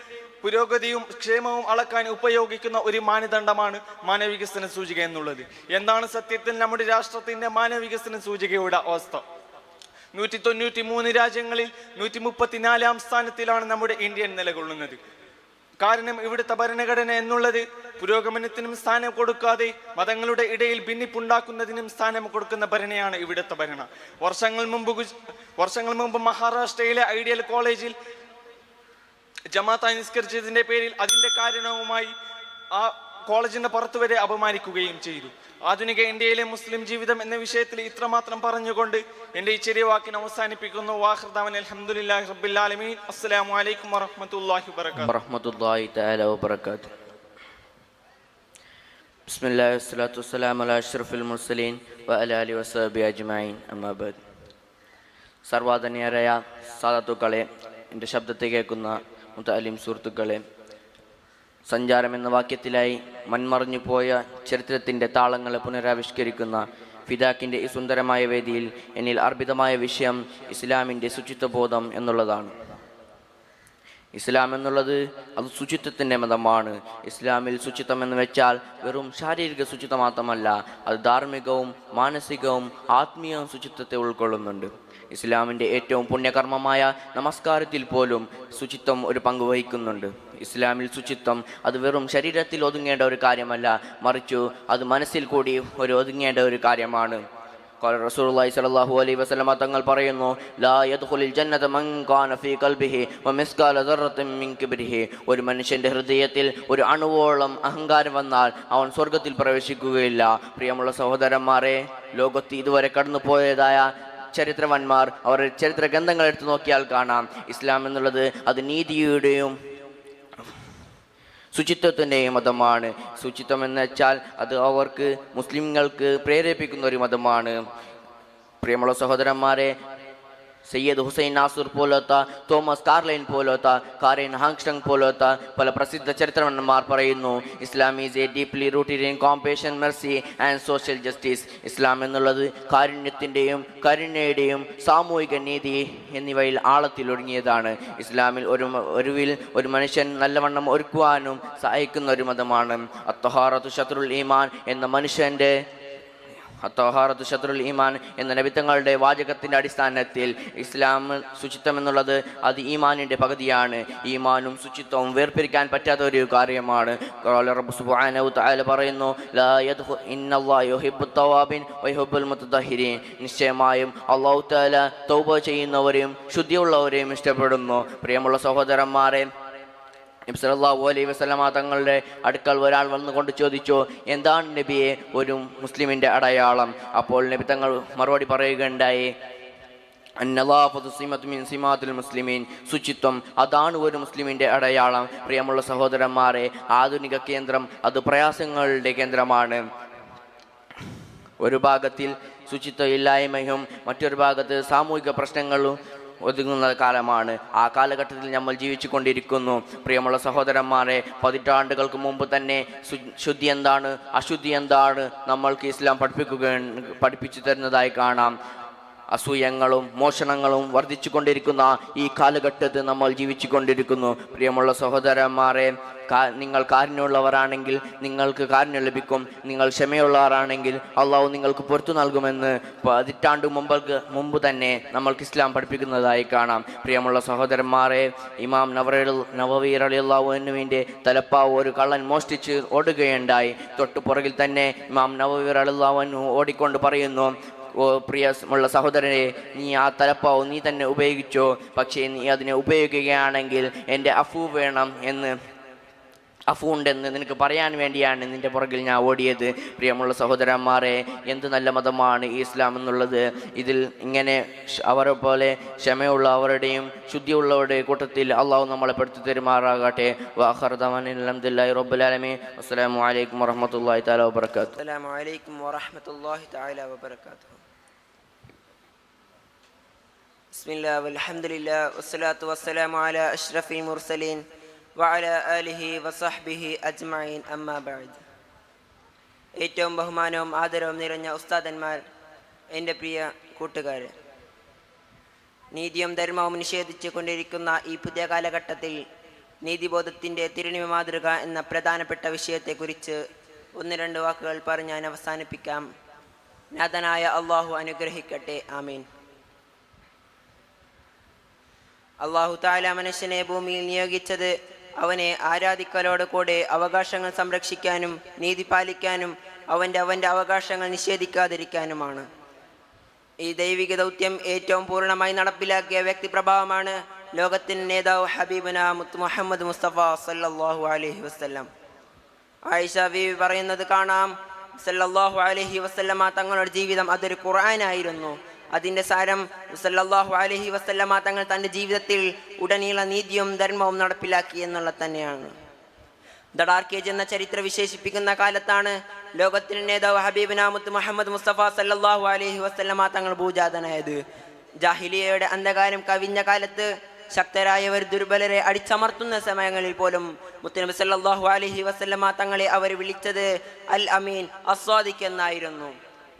Speaker 4: പുരോഗതിയും ക്ഷേമവും അളക്കാൻ ഉപയോഗിക്കുന്ന ഒരു മാനദണ്ഡമാണ് മാനവ വികസന സൂചിക എന്നുള്ളത്. എന്താണ് സത്യത്തിൽ നമ്മുടെ രാഷ്ട്രത്തിന്റെ മാനവ വികസന സൂചികയുടെ അവസ്ഥ? 193 രാജ്യങ്ങളിൽ 134 സ്ഥാനത്തിലാണ് നമ്മുടെ ഇന്ത്യ നിലകൊള്ളുന്നത്. കാരണം ഇവിടുത്തെ ഭരണഘടന എന്നുള്ളത് പുരോഗമനത്തിനും സ്ഥാനം കൊടുക്കാതെ മതങ്ങളുടെ ഇടയിൽ ഭിന്നിപ്പുണ്ടാക്കുന്നതിനും സ്ഥാനം കൊടുക്കുന്ന ഭരണയാണ് ഇവിടുത്തെ ഭരണം. വർഷങ്ങൾ മുമ്പ് മഹാരാഷ്ട്രയിലെ ഐഡിയൽ കോളേജിൽ ജമാഅത്തായി നിസ്കരിച്ചതിന്റെ പേരിൽ അതിന്റെ കാരണവുമായി ആ കോളേജിന്റെ പുറത്തു വരെ അപമാനിക്കുകയും ചെയ്തു. ആധുനിക ഇന്ത്യയിലെ മുസ്ലിം ജീവിതം എന്ന വിഷയത്തിൽ ഇത്രമാത്രം പറഞ്ഞുകൊണ്ട് എൻ്റെ ഈ ചെറിയ വാക്കിനെ അവസാനിപ്പിക്കുന്നു. വാഖിർദാവൻ അൽഹംദുലില്ലാഹി റബ്ബിൽ ആലമീൻ. അസ്സലാമു അലൈക്കും വറഹ്മത്തുള്ളാഹി
Speaker 5: വബറകാതുഹു. ബിസ്മില്ലാഹി വസ്സലാത്തു വസ്സലാമു അലാ അഷ്റഫിൽ മുർസലീൻ വഅലാ ആലിഹി വസഹ്ബിഹി അജ്മഈൻ. അമ്മാ ബഅദ്. സർവ്വധന്യരായ സാദത്തുക്കളെ, എൻ്റെ ശബ്ദത്തെ കേൾക്കുന്ന മുതഅല്ലിം സുഹൃത്തുക്കളെ, സഞ്ചാരം എന്ന വാക്യത്തിലായി മൺമറഞ്ഞു പോയ ചരിത്രത്തിൻ്റെ താളങ്ങളെ പുനരാവിഷ്കരിക്കുന്ന ഫിദാക്കിൻ്റെ ഈ സുന്ദരമായ വേദിയിൽ എന്നിൽ അർപ്പിതമായ വിഷയം ഇസ്ലാമിൻ്റെ ശുചിത്വബോധം എന്നുള്ളതാണ്. ഇസ്ലാം എന്നുള്ളത് അത് ശുചിത്വത്തിൻ്റെ മതമാണ്. ഇസ്ലാമിൽ ശുചിത്വം എന്ന് വെച്ചാൽ വെറും ശാരീരിക ശുചിത്വം മാത്രമല്ല, അത് ധാർമ്മികവും മാനസികവും ആത്മീയവും ശുചിത്വത്തെ ഉൾക്കൊള്ളുന്നുണ്ട്. ഇസ്ലാമിൻ്റെ ഏറ്റവും പുണ്യകർമ്മമായ നമസ്കാരത്തിൽ പോലും ശുചിത്വം ഒരു പങ്ക് വഹിക്കുന്നുണ്ട്. ഇസ്ലാമിൽ ശുചിത്വം അത് വെറും ശരീരത്തിൽ ഒതുങ്ങേണ്ട ഒരു കാര്യമല്ല, മറിച്ചു അത് മനസ്സിൽ കൂടി ഒതുങ്ങേണ്ട ഒരു കാര്യമാണ്. റസൂലുള്ളാഹി സ്വല്ലല്ലാഹു അലൈഹി വസല്ലമ തങ്ങൾ പറയുന്നു, ലാ യദ്ഖുലുൽ ജന്നത മൻ കാന ഫീ ഖൽബിഹി വമിസ്കാല ദർറത്തിൻ മിൻ കിബ്രിഹി. ഒരു മനുഷ്യന്റെ ഹൃദയത്തിൽ ഒരു അണുവോളം അഹങ്കാരം വന്നാൽ അവൻ സ്വർഗത്തിൽ പ്രവേശിക്കുകയില്ല. പ്രിയമുള്ള സഹോദരന്മാരെ, ലോകത്ത് ഇതുവരെ കടന്നു പോയതായ ചരിത്രവന്മാർ അവരുടെ ചരിത്ര ഗ്രന്ഥങ്ങൾ എടുത്തു നോക്കിയാൽ കാണാം, ഇസ്ലാം എന്നുള്ളത് അത് നീതിയുടെയും ശുചിത്വത്തിൻ്റെയും മതമാണ്. ശുചിത്വം എന്ന് വെച്ചാൽ അത് അവർക്ക് മുസ്ലിങ്ങൾക്ക് പ്രേരിപ്പിക്കുന്ന ഒരു മതമാണ്. പ്രിയമുള്ള സഹോദരന്മാരെ, സയ്യിദ് ഹുസൈൻ നാസർ പോലത്തെ, തോമസ് കാർലൈൻ പോലത്തെ, കാരൻ ഹാങ്സ്റ്റങ് പോലത്തെ പല പ്രസിദ്ധ ചരിത്രവന്മാർ പറയുന്നു, Islam is a deeply rooted in compassion, mercy and social justice. Islam എന്നുള്ളത് കാരുണ്യത്തിൻ്റെയും കരുണയുടെയും സാമൂഹിക നീതി എന്നിവയിൽ ആഴത്തിലൊടുങ്ങിയതാണ്. ഇസ്ലാമിൽ ഒരു മനുഷ്യൻ നല്ലവണ്ണം ഒരുക്കുവാനും സഹായിക്കുന്ന ഒരു മതമാണ്. അത്തഹാറത്തു ശത്രുൽ ഈമാൻ എന്ന മനുഷ്യൻ്റെ അത്തഹാറത്തു ശത്രുൽ ഈമാൻ എന്ന നബിത്തങ്ങളുടെ വാചകത്തിൻ്റെ അടിസ്ഥാനത്തിൽ ഇസ്ലാം ശുചിത്വം എന്നുള്ളത് അത് ഈമാനിൻ്റെ പകുതിയാണ്. ഈമാനും ശുചിത്വവും വേർപിരിക്കാൻ പറ്റാത്ത ഒരു കാര്യമാണ്. റബ്ബ് സുബ്ഹാനഹു തആല പറയുന്നു, ലാ യദ്ഖുൽ ഇന്നല്ലാഹ യുഹിബ്ബുത് തവാബിൻ വയുഹിബ്ബുൽ മുതതഹിരീൻ. നിശ്ചയമായും അല്ലാഹു തആല തൗബ ചെയ്യുന്നവരെയും ശുദ്ധിയുള്ളവരെയും ഇഷ്ടപ്പെടുന്നു. പ്രിയമുള്ള സഹോദരന്മാരെ, നബി സല്ലല്ലാഹു അലൈഹി വസല്ലമ തങ്ങളുടെ അടുക്കൽ ഒരാൾ വന്നുകൊണ്ട് ചോദിച്ചു, എന്താണ് നബിയെ ഒരു മുസ്ലിമിൻ്റെ അടയാളം? അപ്പോൾ നബി തങ്ങൾ മറുപടി പറയുകയുണ്ടായി, മുസ്ലിമീൻ, ശുചിത്വം അതാണ് ഒരു മുസ്ലിമിൻ്റെ അടയാളം. പ്രിയമുള്ള സഹോദരന്മാരെ, ആധുനിക കേന്ദ്രം അത് പ്രയാസങ്ങളുടെ കേന്ദ്രമാണ്. ഒരു ഭാഗത്തിൽ ശുചിത്വ ഇല്ലായ്മയും മറ്റൊരു ഭാഗത്ത് സാമൂഹിക പ്രശ്നങ്ങളും ഒതുങ്ങുന്ന കാലമാണ്. ആ കാലഘട്ടത്തിൽ നമ്മൾ ജീവിച്ചു കൊണ്ടിരിക്കുന്നു. പ്രിയമുള്ള സഹോദരന്മാരെ, പതിറ്റാണ്ടുകൾക്ക് മുമ്പ് തന്നെ ശുദ്ധി എന്താണ്, അശുദ്ധി എന്താണ് നമ്മൾക്ക് ഇസ്ലാം പഠിപ്പിച്ചു തരുന്നതായി കാണാം. അസൂയങ്ങളും മോഷണങ്ങളും വർദ്ധിച്ചു കൊണ്ടിരിക്കുന്ന ഈ കാലഘട്ടത്തിൽ നമ്മൾ ജീവിച്ചു കൊണ്ടിരിക്കുന്നു. പ്രിയമുള്ള സഹോദരന്മാരെ, നിങ്ങൾ കാരുണ്യമുള്ളവരാണെങ്കിൽ നിങ്ങൾക്ക് കാരുണ്യം ലഭിക്കും. നിങ്ങൾ ക്ഷമയുള്ളവരാണെങ്കിൽ അള്ളാഹു നിങ്ങൾക്ക് പുറത്തു നൽകുമെന്ന് പതിറ്റാണ്ട് മുമ്പ് തന്നെ നമ്മൾക്ക് ഇസ്ലാം പഠിപ്പിക്കുന്നതായി കാണാം. പ്രിയമുള്ള സഹോദരന്മാരെ, ഇമാം നവവി റളിയല്ലാഹു അൻഹുവിൻ്റെ തലപ്പാവ് ഒരു കള്ളൻ മോഷ്ടിച്ച് ഓടുകയുണ്ടായി. തൊട്ടു പുറകിൽ തന്നെ ഇമാം നവവി റളിയല്ലാഹു അൻഹു ഓടിക്കൊണ്ട് പറയുന്നു, ഓ പ്രിയമുള്ള സഹോദരനെ, നീ ആ തലപ്പാവ് നീ തന്നെ ഉപയോഗിച്ചോ, പക്ഷേ നീ അതിനെ ഉപയോഗിക്കുകയാണെങ്കിൽ എൻ്റെ അഫു ഉണ്ടെന്ന് നിനക്ക് പറയാൻ വേണ്ടിയാണ് നിൻ്റെ പുറകിൽ ഞാൻ ഓടിയത്. പ്രിയമുള്ള സഹോദരന്മാരെ, എന്ത് നല്ല മതമാണ് ഈ ഇസ്ലാം എന്നുള്ളത്. ഇതിൽ ഇങ്ങനെ അവരെ പോലെ ക്ഷമയുള്ളവരുടെയും ശുദ്ധിയുള്ളവരുടെയും കൂട്ടത്തിൽ അള്ളാഹു നമ്മളെ പെടുത്തി തരുമാറാകട്ടെ. വആഖിറു ദഅ്വാനാ അൽഹംദുലില്ലാഹി റബ്ബിൽ ആലമീൻ. അസ്സലാമു അലൈക്കും വറഹ്മത്തുള്ളാഹി തആല വബറകാതുഹു.
Speaker 6: അസ്സലാമു അലൈക്കും വറഹ്മത്തുള്ളാഹി തആല വബറകാതുഹു. ബിസ്മില്ലാഹി വൽഹംദുലില്ലാഹി വസ്സലാത്തു വസ്സലാമു അലാ അഷ്റഫിൽ മുർസലീൻ വഅലാ ആലിഹി വസഹ്ബിഹി അജ്മഈൻ. അമ്മാ ബഅദ്. ഏറ്റവും ബഹുമാനവും ആദരവും നിറഞ്ഞ ഉസ്താദന്മാർ, എൻ്റെ പ്രിയ കൂട്ടുകാരെ, നീതിയും ധർമ്മവും നിഷേധിച്ചു കൊണ്ടിരിക്കുന്ന ഈ പുതിയ കാലഘട്ടത്തിൽ നീതിബോധത്തിൻ്റെ തിരുനിമ മാതൃക എന്ന പ്രധാനപ്പെട്ട വിഷയത്തെക്കുറിച്ച് ഒന്ന് രണ്ട് വാക്കുകൾ പറഞ്ഞ് ഞാൻ അവസാനിപ്പിക്കാം. നാഥനായ അള്ളാഹു അനുഗ്രഹിക്കട്ടെ. ആമീൻ. അള്ളാഹു തആല മനുഷ്യനെ ഭൂമിയിൽ നിയോഗിച്ചത് അവനെ ആരാധിക്കലോട് കൂടെ അവകാശങ്ങൾ സംരക്ഷിക്കാനും നീതി പാലിക്കാനും അവൻ്റെ അവകാശങ്ങൾ നിഷേധിക്കാതിരിക്കാനുമാണ്. ഈ ദൈവിക ദൗത്യം ഏറ്റവും പൂർണ്ണമായി നടപ്പിലാക്കിയ വ്യക്തിപ്രഭാവമാണ് ലോകത്തിൻ്റെ നേതാവ് ഹബീബുന മുഹമ്മദ് മുസ്തഫ സല്ലല്ലാഹു അലൈഹി വസല്ലം. ആയിഷ ബീവി പറയുന്നത് കാണാം, സല്ലല്ലാഹു അലൈഹി വസല്ലമ തങ്ങളുടെ ജീവിതം അതൊരു ഖുർആനായിരുന്നു. അതിൻ്റെ സാരം സല്ലല്ലാഹു അലൈഹി വസല്ലമ തങ്ങൾ തൻ്റെ ജീവിതത്തിൽ ഉടനീള നീതിയും ധർമ്മവും നടപ്പിലാക്കി എന്നുള്ളത് തന്നെയാണ്. ദ ഡാർക്ക് ഏജ് എന്ന ചരിത്രം വിശേഷിപ്പിക്കുന്ന കാലത്താണ് ലോകത്തിൻ്റെ നേതാവ് ഹബീബുന മുഹമ്മദ് മുസ്തഫ സല്ലല്ലാഹു അലൈഹി വസല്ലമ തങ്ങൾ ഭൂജാതനായത്. ജാഹിലിയയുടെ അന്ധകാരം കവിഞ്ഞ കാലത്ത് ശക്തരായവർ ദുർബലരെ അടിച്ചമർത്തുന്ന സമയങ്ങളിൽ പോലും മുത്തുനബി സല്ലല്ലാഹു അലൈഹി വസല്ലമ തങ്ങളെ അവർ വിളിച്ചത് അൽ അമീൻ, അസ്വാദിഖ് എന്നായിരുന്നു.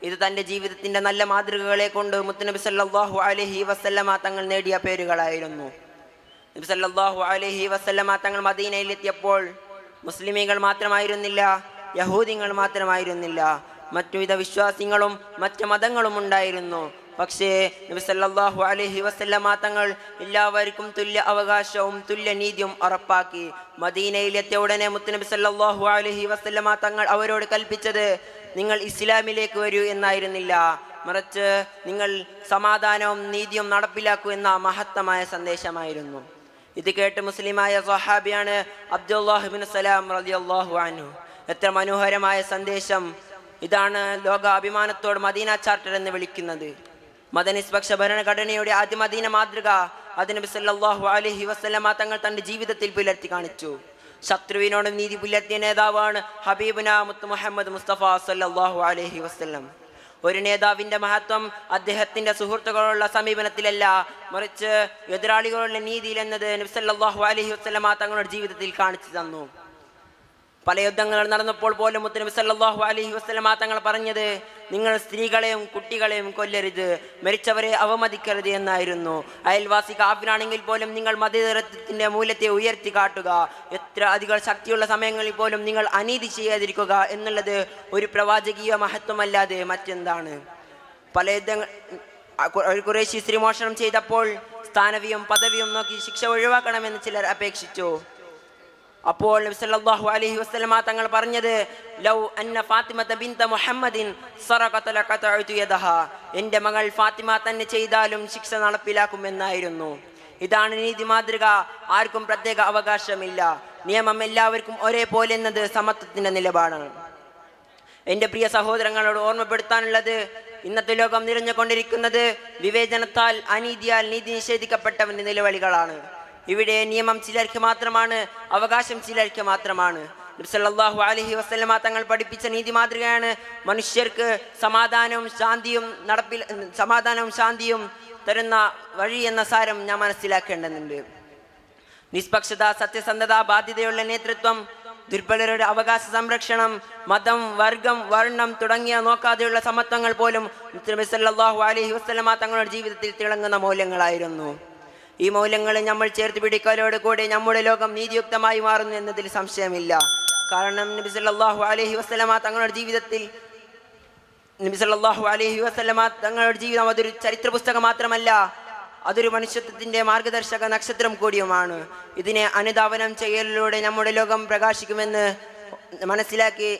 Speaker 6: ഇത് തൻ്റെ ജീവിതത്തിൻ്റെ നല്ല മാതൃകകളെ കൊണ്ട് മുത്തുനബി സല്ലല്ലാഹു അലൈഹി വസല്ലമ തങ്ങൾ നേടിയ പേരുകളായിരുന്നു. നബി സല്ലല്ലാഹു അലൈഹി വസല്ലമ തങ്ങൾ മദീനയിലെത്തിയപ്പോൾ മുസ്ലിമീങ്ങൾ മാത്രമായിരുന്നില്ല, യഹൂദികൾ മാത്രമായിരുന്നില്ല, മറ്റുവിധ വിശ്വാസികളും മറ്റ് മതങ്ങളും ഉണ്ടായിരുന്നു. പക്ഷേ നബി സല്ലല്ലാഹു അലൈഹി വസല്ലമ തങ്ങൾ എല്ലാവർക്കും തുല്യ അവകാശവും തുല്യ നീതിയും ഉറപ്പാക്കി. മദീനയിലെത്തിയ ഉടനെ മുത്തുനബി സല്ലല്ലാഹു അലൈഹി വസല്ലമ തങ്ങൾ അവരോട് കൽപ്പിച്ചത് നിങ്ങൾ ഇസ്ലാമിലേക്ക് വരൂ എന്നായിരുന്നില്ല, മറിച്ച് നിങ്ങൾ സമാധാനവും നീതിയും നടപ്പിലാക്കൂ എന്ന മഹത്തമായ സന്ദേശമായിരുന്നു. ഇത് കേട്ട് മുസ്ലിമായ സ്വഹാബിയാണ് അബ്ദുല്ലാഹ് ഇബ്നു സലാം റളിയല്ലാഹു അൻഹു. എത്ര മനോഹരമായ സന്ദേശം! ഇതാണ് ലോക അഭിമാനത്തോട് മദീന ചാർട്ടർ എന്ന് വിളിക്കുന്നത്. മതനിഷ്പക്ഷ ഭരണഘടനയുടെ ആദ്യ മദീന മാതൃക അത് നബി സല്ലല്ലാഹു അലൈഹി വസല്ലമ തങ്ങൾ തൻ്റെ ജീവിതത്തിൽ പുലർത്തി കാണിച്ചു. ശത്രുവിനോട് നീതി പുലർത്തിയ നേതാവാണ് ഹബീബുന മുഹമ്മദ് മുസ്തഫ സല്ലല്ലാഹു അലൈഹി വസല്ലം. ഒരു നേതാവിൻ്റെ മഹത്വം അദ്ദേഹത്തിൻ്റെ സുഹൃത്തുക്കളുള്ള സമീപനത്തിലല്ല, മറിച്ച് എതിരാളികളുടെ നീതിയിൽ എന്നത് നബി സല്ലല്ലാഹു അലൈഹി വസല്ലമ തങ്ങളുടെ ജീവിതത്തിൽ കാണിച്ചു തന്നു. പല യുദ്ധങ്ങൾ നടന്നപ്പോൾ പോലും മുത്തുനബി സല്ലല്ലാഹു അലൈഹി വസല്ലമ തങ്ങൾ പറഞ്ഞത് നിങ്ങൾ സ്ത്രീകളെയും കുട്ടികളെയും കൊല്ലരുത്, മരിച്ചവരെ അവമതിക്കരുത് എന്നായിരുന്നു. അയൽവാസി കാഫിറാണെങ്കിൽ പോലും നിങ്ങൾ മതേതരത്വത്തിൻ്റെ മൂല്യത്തെ ഉയർത്തി കാട്ടുക, എത്ര അധികം ശക്തിയുള്ള സമയങ്ങളിൽ പോലും നിങ്ങൾ അനീതി ചെയ്യാതിരിക്കുക എന്നുള്ളത് ഒരു പ്രവാചകീയ മഹത്വമല്ലാതെ മറ്റെന്താണ്? പല യുദ്ധങ്ങൾ ഖുറൈശി സ്ത്രീ മോഷണം ചെയ്തപ്പോൾ സ്ഥാനവിയും പദവിയും നോക്കി ശിക്ഷ ഒഴിവാക്കണമെന്ന് ചിലർ അപേക്ഷിച്ചു. അപ്പോൾ നബി സല്ലല്ലാഹു അലൈഹി വസല്ലമ തങ്ങൾ പറഞ്ഞത് ലൗ അന്ന ഫാത്തിമത ബിൻത മുഹമ്മദിൻ സറഖത ലഖതഅതു യദഹാ, എൻ്റെ മകൾ ഫാത്തിമ തന്നെ ചെയ്താലും ശിക്ഷ നടപ്പിലാക്കുമെന്നായിരുന്നു. ഇതാണ് നീതി മാതൃക. ആർക്കും പ്രത്യേക അവകാശമില്ല, നിയമം എല്ലാവർക്കും ഒരേപോലെ എന്നത് സമത്വത്തിൻ്റെ നിലപാടാണ്. എൻ്റെ പ്രിയ സഹോദരങ്ങളോട് ഓർമ്മപ്പെടുത്താനുള്ളത്, ഇന്നത്തെ ലോകം നിറഞ്ഞുകൊണ്ടിരിക്കുന്നത് വിവേചനത്താൽ അനീതിയാൽ നീതി നിഷേധിക്കപ്പെട്ടവന്റെ നിലവിളികളാണ്. ഇവിടെ നിയമം ചിലർക്ക് മാത്രമാണ്, അവകാശം ചിലർക്ക് മാത്രമാണ്. നബി സല്ലല്ലാഹു അലൈഹി വസല്ലമ തങ്ങൾ പഠിപ്പിച്ച നീതി മാതൃകയാണ് മനുഷ്യർക്ക് സമാധാനവും ശാന്തിയും തരുന്ന വഴി എന്ന സാരം ഞാൻ മനസ്സിലാക്കേണ്ടതുണ്ട്. നിഷ്പക്ഷത, സത്യസന്ധത, ബാധ്യതയുള്ള നേതൃത്വം, ദുർബലരുടെ അവകാശ സംരക്ഷണം, മതം, വർഗം, വർണ്ണം തുടങ്ങിയ നോക്കാതെയുള്ള സമത്വങ്ങൾ പോലും നബി സല്ലല്ലാഹു അലൈഹി വസല്ലമ തങ്ങളുടെ ജീവിതത്തിൽ തിളങ്ങുന്ന മൂല്യങ്ങളായിരുന്നു. ഈ മൂല്യങ്ങൾ നമ്മൾ ചേർത്ത് പിടിക്കലോട് കൂടെ നമ്മുടെ ലോകം നീതിയുക്തമായി മാറുന്നു എന്നതിൽ സംശയമില്ല. കാരണം നബി സല്ലല്ലാഹു അലൈഹി വസല്ലമ തങ്ങളുടെ ജീവിതത്തിൽ തങ്ങളുടെ ജീവിതം അതൊരു ചരിത്ര പുസ്തകം മാത്രമല്ല, അതൊരു മനുഷ്യത്വത്തിൻ്റെ മാർഗദർശക നക്ഷത്രം കൂടിയുമാണ്. ഇതിനെ അനുധാവനം ചെയ്യലിലൂടെ നമ്മുടെ ലോകം പ്രകാശിക്കുമെന്ന് മനസ്സിലാക്കി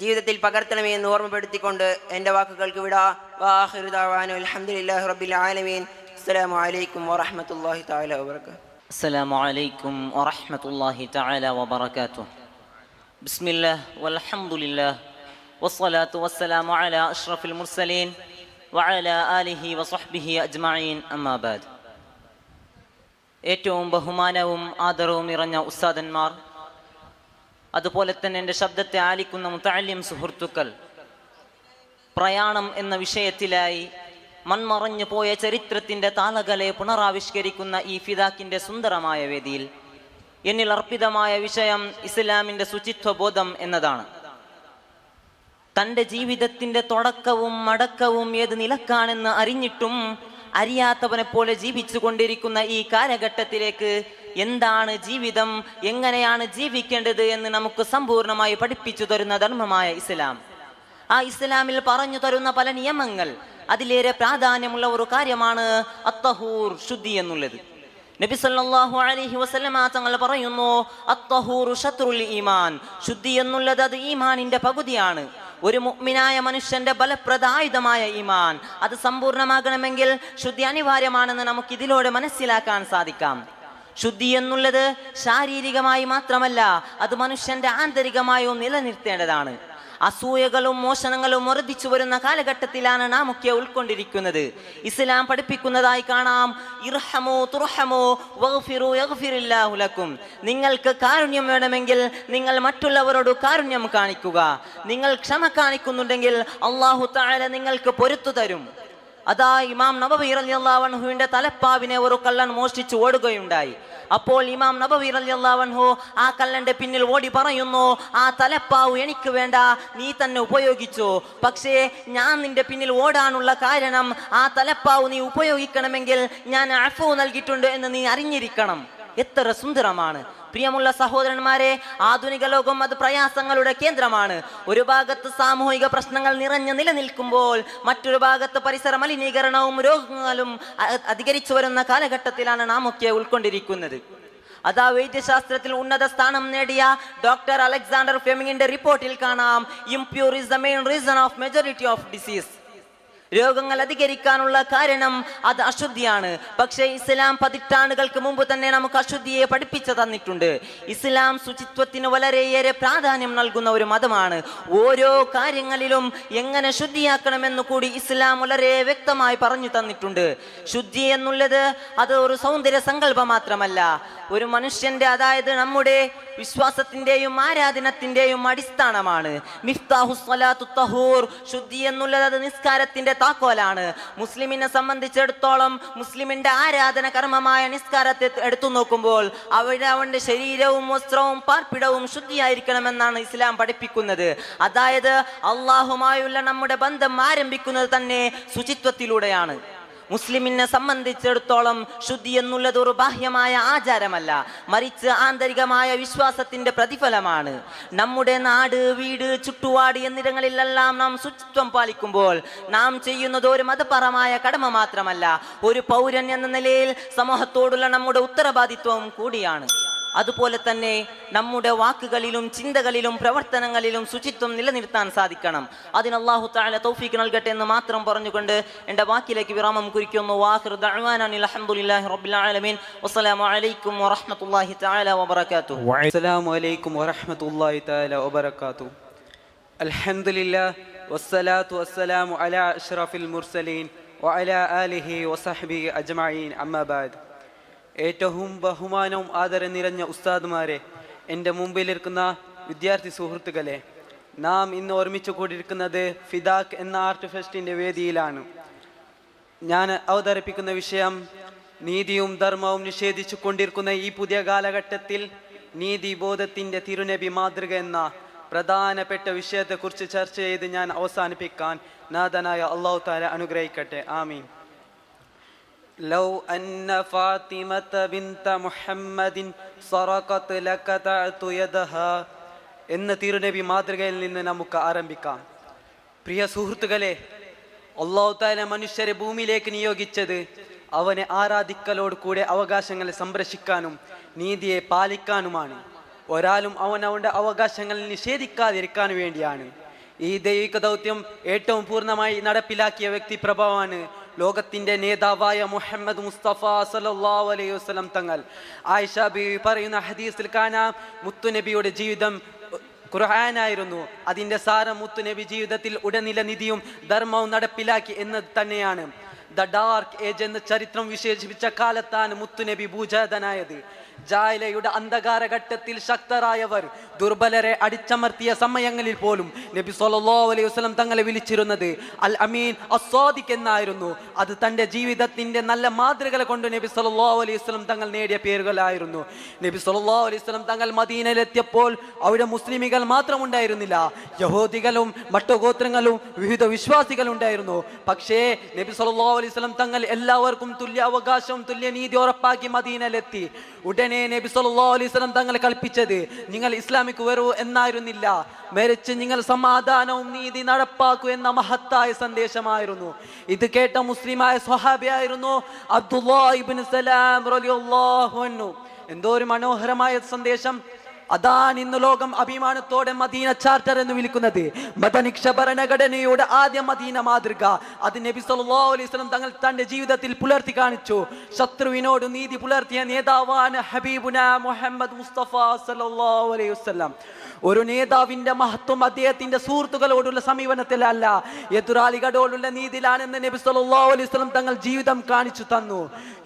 Speaker 6: ജീവിതത്തിൽ പകർത്തണമേ എന്ന് ഓർമ്മപ്പെടുത്തിക്കൊണ്ട് എൻ്റെ വാക്കുകൾക്ക് വിടാ. വാഖിറു ദഅവാനാ അൽഹംദുലില്ലാഹി റബ്ബിൽ ആലമീൻ. അസ്സലാമു അലൈക്കും വറഹ്മത്തുള്ളാഹി തആല വബറകാതുഹു.
Speaker 1: അസ്സലാമു അലൈക്കും വറഹ്മത്തുള്ളാഹി തആല വബറകാതുഹു. ബിസ്മില്ലാഹ് വൽഹംദുലില്ലാഹ് വസ്സലാത്തു വസ്സലാമു അലാ അഷ്റഫിൽ മുർസലീൻ വഅലാ ആലിഹി വസഹ്ബിഹി അജ്മഈൻ. അമ്മാ ബഅദ്. ഏറ്റവും ബഹുമാനവും ആദരവും നിറഞ്ഞ ഉസ്താദന്മാർ, അതുപോലെ തന്നെ എൻ്റെ ശബ്ദത്തെ ആലിക്കുന്ന മുതഅല്ലിം സുഹൃത്തുക്കൾ, പ്രയാണം എന്ന വിഷയത്തിലായി മൺമറഞ്ഞു പോയ ചരിത്രത്തിൻ്റെ താളകളെ പുനരാവിഷ്കരിക്കുന്ന ഈ ഫിദാക്കിൻ്റെ സുന്ദരമായ വേദിയിൽ എന്നിൽ അർപ്പിതമായ വിഷയം ഇസ്ലാമിൻ്റെ ശുചിത്വബോധം എന്നതാണ്. തൻ്റെ ജീവിതത്തിൻ്റെ തുടക്കവും മടക്കവും ഏത് നിലക്കാണെന്ന് അറിഞ്ഞിട്ടും അറിയാത്തവനെ പോലെ ജീവിച്ചു കൊണ്ടിരിക്കുന്ന ഈ കാലഘട്ടത്തിലേക്ക് എന്താണ് ജീവിതം, എങ്ങനെയാണ് ജീവിക്കേണ്ടത് എന്ന് നമുക്ക് സമ്പൂർണ്ണമായി പഠിപ്പിച്ചു തരുന്ന ധർമ്മമായ ഇസ്ലാം. ആ ഇസ്ലാമിൽ പറഞ്ഞു തരുന്ന പല നിയമങ്ങൾ, അതിലേറെ പ്രാധാന്യമുള്ള ഒരു കാര്യമാണ് അത്തഹൂർ, ശുദ്ധി എന്നുള്ളത്.
Speaker 7: നബി സല്ലല്ലാഹു അലൈഹി വസല്ലമ തങ്ങൾ പറയുന്നു, അത്തഹൂറു ശത്രുൽ ഈമാൻ, ശുദ്ധി എന്നുള്ളത് അത് ഈമാനിന്റെ പകുതിയാണ്. ഒരു മുഅ്മിനായ മനുഷ്യന്റെ ഫലപ്രദായുധമായ ഈമാൻ അത് സമ്പൂർണ്ണമാകണമെങ്കിൽ ശുദ്ധി അനിവാര്യമാണെന്ന് നമുക്ക് ഇതിലൂടെ മനസ്സിലാക്കാൻ സാധിക്കാം. ശുദ്ധി എന്നുള്ളത് ശാരീരികമായി മാത്രമല്ല, അത് മനുഷ്യന്റെ ആന്തരികമായും നിലനിർത്തേണ്ടതാണ്. അസൂയകളും മോഷണങ്ങളും വർദ്ധിച്ചു വരുന്ന കാലഘട്ടത്തിലാണ് നാം ഒക്കെ ഉൾക്കൊണ്ടിരിക്കുന്നത്. ഇസ്ലാം പഠിപ്പിക്കുന്നതായി കാണാം, ഇർഹമു തുർഹമു വഗ്ഫിറു യഗ്ഫിറില്ലാഹു ലക്കും. നിങ്ങൾക്ക് കാരുണ്യം വേണമെങ്കിൽ നിങ്ങൾ മറ്റുള്ളവരോട് കാരുണ്യം കാണിക്കുക. നിങ്ങൾ ക്ഷമ കാണിക്കുന്നുണ്ടെങ്കിൽ അല്ലാഹു തആല നിങ്ങൾക്ക് പൊരുത്തു തരും. അതാ ഇമാം നബവി റളിയല്ലാഹു അൻഹുവിന്റെ തലപ്പാവിനെ ഒരു കള്ളൻ മോഷ്ടിച്ചു ഓടുകയുണ്ടായി. അപ്പോൾ ഇമാം നബവി റളിയല്ലാഹു അൻഹു ആ കള്ളന്റെ പിന്നിൽ ഓടി പറയുന്നു, ആ തലപ്പാവ് എനിക്ക് വേണ്ട, നീ തന്നെ ഉപയോഗിച്ചു. പക്ഷേ ഞാൻ നിന്റെ പിന്നിൽ ഓടാനുള്ള കാരണം ആ തലപ്പാവ് നീ ഉപയോഗിക്കണമെങ്കിൽ ഞാൻ അഫ്വു നൽകിയിട്ടുണ്ട് എന്ന് നീ അറിഞ്ഞിരിക്കണം. എത്ര സുന്ദരമാണ് പ്രിയമുള്ള സഹോദരന്മാരെ. ആധുനിക ലോകം അത് പ്രയാസങ്ങളുടെ കേന്ദ്രമാണ്. ഒരു ഭാഗത്ത് സാമൂഹിക പ്രശ്നങ്ങൾ നിറഞ്ഞു നിലനിൽക്കുമ്പോൾ മറ്റൊരു ഭാഗത്ത് പരിസര മലിനീകരണവും രോഗങ്ങളും അധികരിച്ചു വരുന്ന കാലഘട്ടത്തിലാണ് നാം ഒക്കെ ഉൾക്കൊണ്ടിരിക്കുന്നത്. അതാ വൈദ്യശാസ്ത്രത്തിൽ ഉന്നത സ്ഥാനം നേടിയ ഡോക്ടർ അലക്സാണ്ടർ ഫ്ലെമിങ്ങിന്റെ റിപ്പോർട്ടിൽ കാണാം, impure is the main reason of majority of disease. രോഗങ്ങൾ അധികരിക്കാനുള്ള കാരണം അത് അശുദ്ധിയാണ്. പക്ഷേ ഇസ്ലാം പതിറ്റാണ്ടുകൾക്ക് മുമ്പ് തന്നെ നമുക്ക് അശുദ്ധിയെ പഠിപ്പിച്ചു തന്നിട്ടുണ്ട്. ഇസ്ലാം ശുചിത്വത്തിന് വളരെയേറെ പ്രാധാന്യം നൽകുന്ന ഒരു മതമാണ്. ഓരോ കാര്യങ്ങളിലും എങ്ങനെ ശുദ്ധിയാക്കണമെന്ന് കൂടി ഇസ്ലാം വളരെ വ്യക്തമായി പറഞ്ഞു തന്നിട്ടുണ്ട്. ശുദ്ധി എന്നുള്ളത് അത് ഒരു സൗന്ദര്യ സങ്കല്പം മാത്രമല്ല, ഒരു മനുഷ്യന്റെ, അതായത് നമ്മുടെ വിശ്വാസത്തിന്റെയും ആരാധനത്തിന്റെയും അടിസ്ഥാനമാണ്. മിഫ്താഹുസ് സ്വലാത്തു തഹൂർ, ശുദ്ധി എന്നുള്ളത് അത് നിസ്കാരത്തിന്റെ താക്കോലാണ്. മുസ്ലിമിനെ സംബന്ധിച്ചിടത്തോളം മുസ്ലിമിന്റെ ആരാധന കർമ്മമായ നിസ്കാരത്തെ എടുത്തു നോക്കുമ്പോൾ അവന്റെ ശരീരവും വസ്ത്രവും പാർപ്പിടവും ശുദ്ധിയായിരിക്കണമെന്നാണ് ഇസ്ലാം പഠിപ്പിക്കുന്നത്. അതായത് അള്ളാഹുമായുള്ള നമ്മുടെ ബന്ധം ആരംഭിക്കുന്നത് തന്നെ ശുചിത്വത്തിലൂടെയാണ്. മുസ്ലിമിനെ സംബന്ധിച്ചിടത്തോളം ശുദ്ധി എന്നുള്ളത് ഒരു ബാഹ്യമായ ആചാരമല്ല, മറിച്ച് ആന്തരികമായ വിശ്വാസത്തിന്റെ പ്രതിഫലമാണ്. നമ്മുടെ നാട്, വീട്, ചുറ്റുപാട് എന്നിടങ്ങളിലെല്ലാം നാം ശുചിത്വം പാലിക്കുമ്പോൾ നാം ചെയ്യുന്നത് ഒരു മതപരമായ കടമ മാത്രമല്ല, ഒരു പൗരൻ എന്ന നിലയിൽ സമൂഹത്തോടുള്ള നമ്മുടെ ഉത്തരവാദിത്വവും കൂടിയാണ്. അതുപോലെ തന്നെ നമ്മുടെ വാക്കുകളിലും ചിന്തകളിലും പ്രവർത്തനങ്ങളിലും ശുചിത്വം നിലനിർത്താൻ സാധിക്കണം. അതിന് അല്ലാഹു തആല തൗഫീഖ് നൽകട്ടെ എന്ന് മാത്രം പറഞ്ഞുകൊണ്ട് എൻ്റെ വാക്കിലേക്ക് വിരാമം കുറിക്കുന്നു. വാഖിറു ദഅ്വാനാ അൽഹംദുലില്ലാഹി റബ്ബിൽ ആലമീൻ. വസ്സലാമു അലൈക്കും വറഹ്മത്തുള്ളാഹി തആല വബറകാതുഹു.
Speaker 8: അസ്സലാമു അലൈക്കും വറഹ്മത്തുള്ളാഹി തആല വബറകാതുഹു. അൽഹംദുലില്ലാഹ് വസ്സലാത്തു വസ്സലാമു അലാ അഷ്റഫിൽ മുർസലീൻ വഅലാ ആലിഹി വസഹ്ബിഹി അജ്മഈൻ. അമ്മാ ബഅദ്. ഏറ്റവും ബഹുമാനവും ആദരം നിറഞ്ഞ ഉസ്താദുമാരെ, എൻ്റെ മുമ്പിലിരിക്കുന്ന വിദ്യാർത്ഥി സുഹൃത്തുക്കളെ, നാം ഇന്ന് ഓർമ്മിച്ചു കൂടിയിരിക്കുന്നത് ഫിദാക്ക് എന്ന ആർട്ട് ഫെസ്റ്റിൻ്റെ വേദിയിലാണ്. ഞാൻ അവതരിപ്പിക്കുന്ന വിഷയം നീതിയും ധർമ്മവും നിഷേധിച്ചു കൊണ്ടിരിക്കുന്ന ഈ പുതിയ കാലഘട്ടത്തിൽ നീതിബോധത്തിൻ്റെ തിരുനബി മാതൃക എന്ന പ്രധാനപ്പെട്ട വിഷയത്തെക്കുറിച്ച് ചർച്ച ചെയ്ത് ഞാൻ അവസാനിപ്പിക്കാൻ നാഥനായ അല്ലാഹു തആല അനുഗ്രഹിക്കട്ടെ. ആമീൻ. ലൗ അന്ന ഫാത്തിമത ബിൻത മുഹമ്മദിൻ സറഖത് ലഖതഅതു യദഹാ എന്ന തിരുനബി മാതൃകയിൽ നിന്ന് നമുക്ക് ആരംഭിക്കാം. പ്രിയ സുഹൃത്തുക്കളെ, അല്ലാഹു തആല മനുഷ്യരെ ഭൂമിയിലേക്ക് നിയോഗിച്ചത് അവനെ ആരാധിക്കലോട് കൂടെ അവകാശങ്ങളെ സംരക്ഷിക്കാനും നീതിയെ പാലിക്കാനുമാണ്. ഒരാളും അവന്റെ അവകാശങ്ങൾ നിഷേധിക്കാതിരിക്കാൻ വേണ്ടിയാണ്. ഈ ദൈവിക ദൗത്യം ഏറ്റവും പൂർണ്ണമായി നടപ്പിലാക്കിയ വ്യക്തി പ്രഭവമാണ് ലോകത്തിന്റെ നേതാവായ മുഹമ്മദ് മുസ്തഫ സല്ലല്ലാഹു അലൈഹി വസല്ലം തങ്ങൾ. ആയിഷ ബീവി പറയുന്ന ഹദീസിൽ കാണാം, മുത്തുനബിയുടെ ജീവിതം ഖുർആനായിരുന്നു. അതിന്റെ സാരം മുത്തുനബി ജീവിതത്തിൽ ഉടനീള നീതിയും ധർമ്മവും നടപ്പിലാക്കി എന്നത് തന്നെയാണ്. ദ ഡാർക്ക് ഏജ് എന്ന ചരിത്രം വിശേഷിപ്പിച്ച കാലത്താണ് മുത്തുനബി ഭൂജാതനായത്. ജാഹിലിയ്യയുടെ അന്ധകാരഘട്ടത്തിൽ ശക്തരായവർ ദുർബലരെ അടിച്ചമർത്തിയ സമയങ്ങളിൽ പോലും നബി സല്ലല്ലാഹു അലൈഹി വസല്ലം തങ്ങളെ വിളിച്ചിരുന്നത് അൽ അമീൻ അസ്സാദിഖ് എന്നായിരുന്നു. അത് തൻ്റെ ജീവിതത്തിന്റെ നല്ല മാതൃകകൾ കൊണ്ട് നബി സല്ലല്ലാഹു അലൈഹി വസല്ലം തങ്ങൾ നേടിയ പേരുകളായിരുന്നു. നബി സല്ലല്ലാഹു അലൈഹി വസല്ലം തങ്ങൾ മദീനയിലെത്തിയപ്പോൾ അവിടെ മുസ്ലിമികൾ മാത്രമുണ്ടായിരുന്നില്ല, യഹൂദികളും മറ്റു ഗോത്രങ്ങളും വിവിധ വിശ്വാസികളും ഉണ്ടായിരുന്നു. പക്ഷേ നബി സല്ലല്ലാഹു അലൈഹി വസല്ലം തങ്ങൾ എല്ലാവർക്കും തുല്യ അവകാശവും തുല്യ നീതി ഉറപ്പാക്കി മദീനയിലെത്തി. ഉടനെ നബി സല്ലല്ലാഹു അലൈഹി വസല്ലം തങ്ങൾ കൽപ്പിച്ചത്, നിങ്ങൾ ഇസ്ലാമിക ഇസ്ലാമിക്ക് വരൂ എന്നായിരുന്നില്ല, മറിച്ച് നിങ്ങൾ സമാധാനവും നീതി നടപ്പാക്കൂ എന്ന മഹത്തായ സന്ദേശമായിരുന്നു. ഇത് കേട്ട മുസ്ലിമായ സ്വഹാബിയായിരുന്നു അബ്ദുല്ലാഹ് ഇബ്നു സലാം റളിയല്ലാഹു അൻഹു. എന്തോ ഒരു മനോഹരമായ സന്ദേശം. അതാണ് ഇന്ന് ലോകം അഭിമാനത്തോടെ മദീന ചാർട്ടർ എന്ന് വിളിക്കുന്നത്. മതനിക്ഷ ഭരണഘടനയുടെ ആദ്യ മദീന മാതൃക അത് നബി സല്ലല്ലാഹു അലൈഹി വസല്ലം തങ്ങൾ തന്റെ ജീവിതത്തിൽ പുലർത്തി കാണിച്ചു. ശത്രുവിനോട് നീതി പുലർത്തിയ നേതാവാണ് ഹബീബുന മുഹമ്മദ് മുസ്തഫ സല്ലല്ലാഹു അലൈഹി വസല്ലം. ഒരു നേതാവിന്റെ മഹത്വം അദ്ദേഹത്തിന്റെ സുഹൃത്തുക്കളോടുള്ള സമീപനത്തിലല്ല, എതിരാളികളോടുള്ള നീതിയിലാണെന്ന് നബി സല്ലല്ലാഹു അലൈഹി വസല്ലം തങ്ങൾ ജീവിതം കാണിച്ചു തന്നു.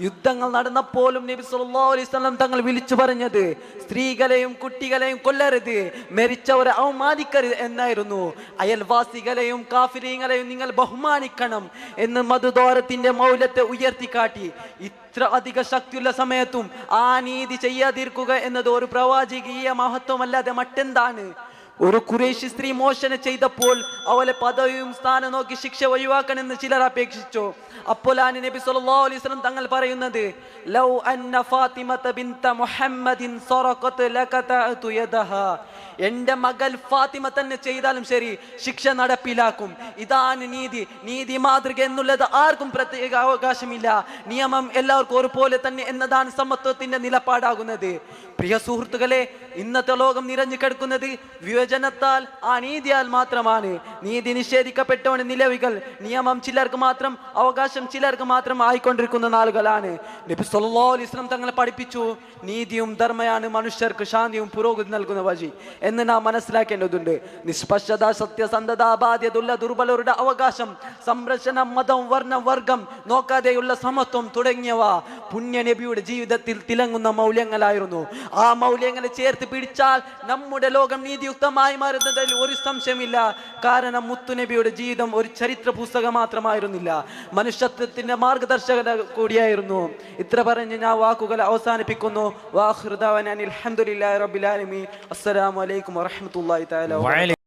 Speaker 8: യുദ്ധങ്ങൾ നടന്നപ്പോഴും നബി സല്ലല്ലാഹു അലൈഹി വസല്ലം തങ്ങൾ വിളിച്ചു പറഞ്ഞത് സ്ത്രീകളെയും കുട്ടികളെയും കൊല്ലരുത്, മരിച്ചവരെ അവമാനിക്കരുത് എന്നായിരുന്നു. അയൽവാസികളെയും കാഫിരീങ്ങളെയും നിങ്ങൾ ബഹുമാനിക്കണം എന്ന് മധുദോരത്തിന്റെ മൗലത്തെ ഉയർത്തിക്കാട്ടി. ഇത്ര അധിക ശക്തിയുള്ള സമയത്തും ആ നീതി ചെയ്യാതിരിക്കുക എന്നത് ഒരു പ്രവാചകീയ മഹത്വമല്ലാതെ മറ്റെന്താണ്? ഒരു ഖുറൈശി സ്ത്രീ മോശനം ചെയ്തപ്പോൾ അവളെ പദവിയും സ്ഥാനം നോക്കി ശിക്ഷ ഒഴിവാക്കണമെന്ന് ചിലർ അപേക്ഷിച്ചു. അപ്പോഴാണ് നബി സല്ലല്ലാഹു അലൈഹി വസല്ലം തങ്ങൾ പറയുന്നത്, ലൗ അന്ന ഫാത്തിമത ബിൻത മുഹമ്മദിൻ സറഖത് ലഖതഅതു യദഹാ, എന്റെ മകൾ ഫാത്തിമ തന്നെ ചെയ്താലും ശരി ശിക്ഷ നടപ്പിലാക്കും. ഇതാണ് നീതി. നീതി മാതൃക എന്നുള്ളത് ആർക്കും പ്രത്യേക അവകാശമില്ല. നിയമം എല്ലാവർക്കും ഒരുപോലെ തന്നെ എന്നതാണ് സമത്വത്തിന്റെ നിലപാടാകുന്നത്. പ്രിയ സുഹൃത്തുക്കളെ, ഇന്നത്തെ ലോകം നിറഞ്ഞു കിടക്കുന്നത് വിവേചനത്താൽ, അനീതിയാൽ മാത്രമാണ്. നീതി നിഷേധിക്കപ്പെട്ടവന് നിലവികൾ, നിയമം ചിലർക്ക് മാത്രം, അവകാശം ചിലർക്ക് മാത്രം ആയിക്കൊണ്ടിരിക്കുന്ന നാളുകളാണ്. നബി സല്ലല്ലാഹു അലൈഹി വസല്ലം തങ്ങളെ പഠിപ്പിച്ചു, നീതിയും ധർമ്മയാണ് മനുഷ്യർക്ക് ശാന്തിയും പുരോഗതി നൽകുന്ന വഴി എന്ന് നാം മനസ്സിലാക്കേണ്ടതുണ്ട്. നിഷ്പക്ഷത, സത്യസന്ധത, ബാധ്യതയുള്ള ദുർബലരുടെ അവകാശം, സംരക്ഷണം, മതം, വർണ്ണം, വർഗം നോക്കാതെയുള്ള സമത്വം തുടങ്ങിയവ പുണ്യ നബിയുടെ ജീവിതത്തിൽ തിളങ്ങുന്ന മൗല്യങ്ങളായിരുന്നു. ആ മൗല്യങ്ങളെ ചേർത്ത് പിടിച്ചാൽ നമ്മുടെ ലോകം നീതിയുക്തമായി മാറുന്നതിൽ ഒരു സംശയമില്ല. കാരണം മുത്തുനബിയുടെ ജീവിതം ഒരു ചരിത്ര പുസ്തകം മാത്രമായിരുന്നില്ല, മനുഷ്യത്വത്തിന്റെ മാർഗദർശകത കൂടിയായിരുന്നു. ഇത്ര പറഞ്ഞ് ഞാൻ വാക്കുകൾ അവസാനിപ്പിക്കുന്നു. വാഖിറു ദഅവാനാ അൽഹംദുലില്ലാഹി റബ്ബിൽ ആലമീൻ. അസ്സലാമു അലൈക്കും വറഹ്മത്തുള്ളാഹി തആല.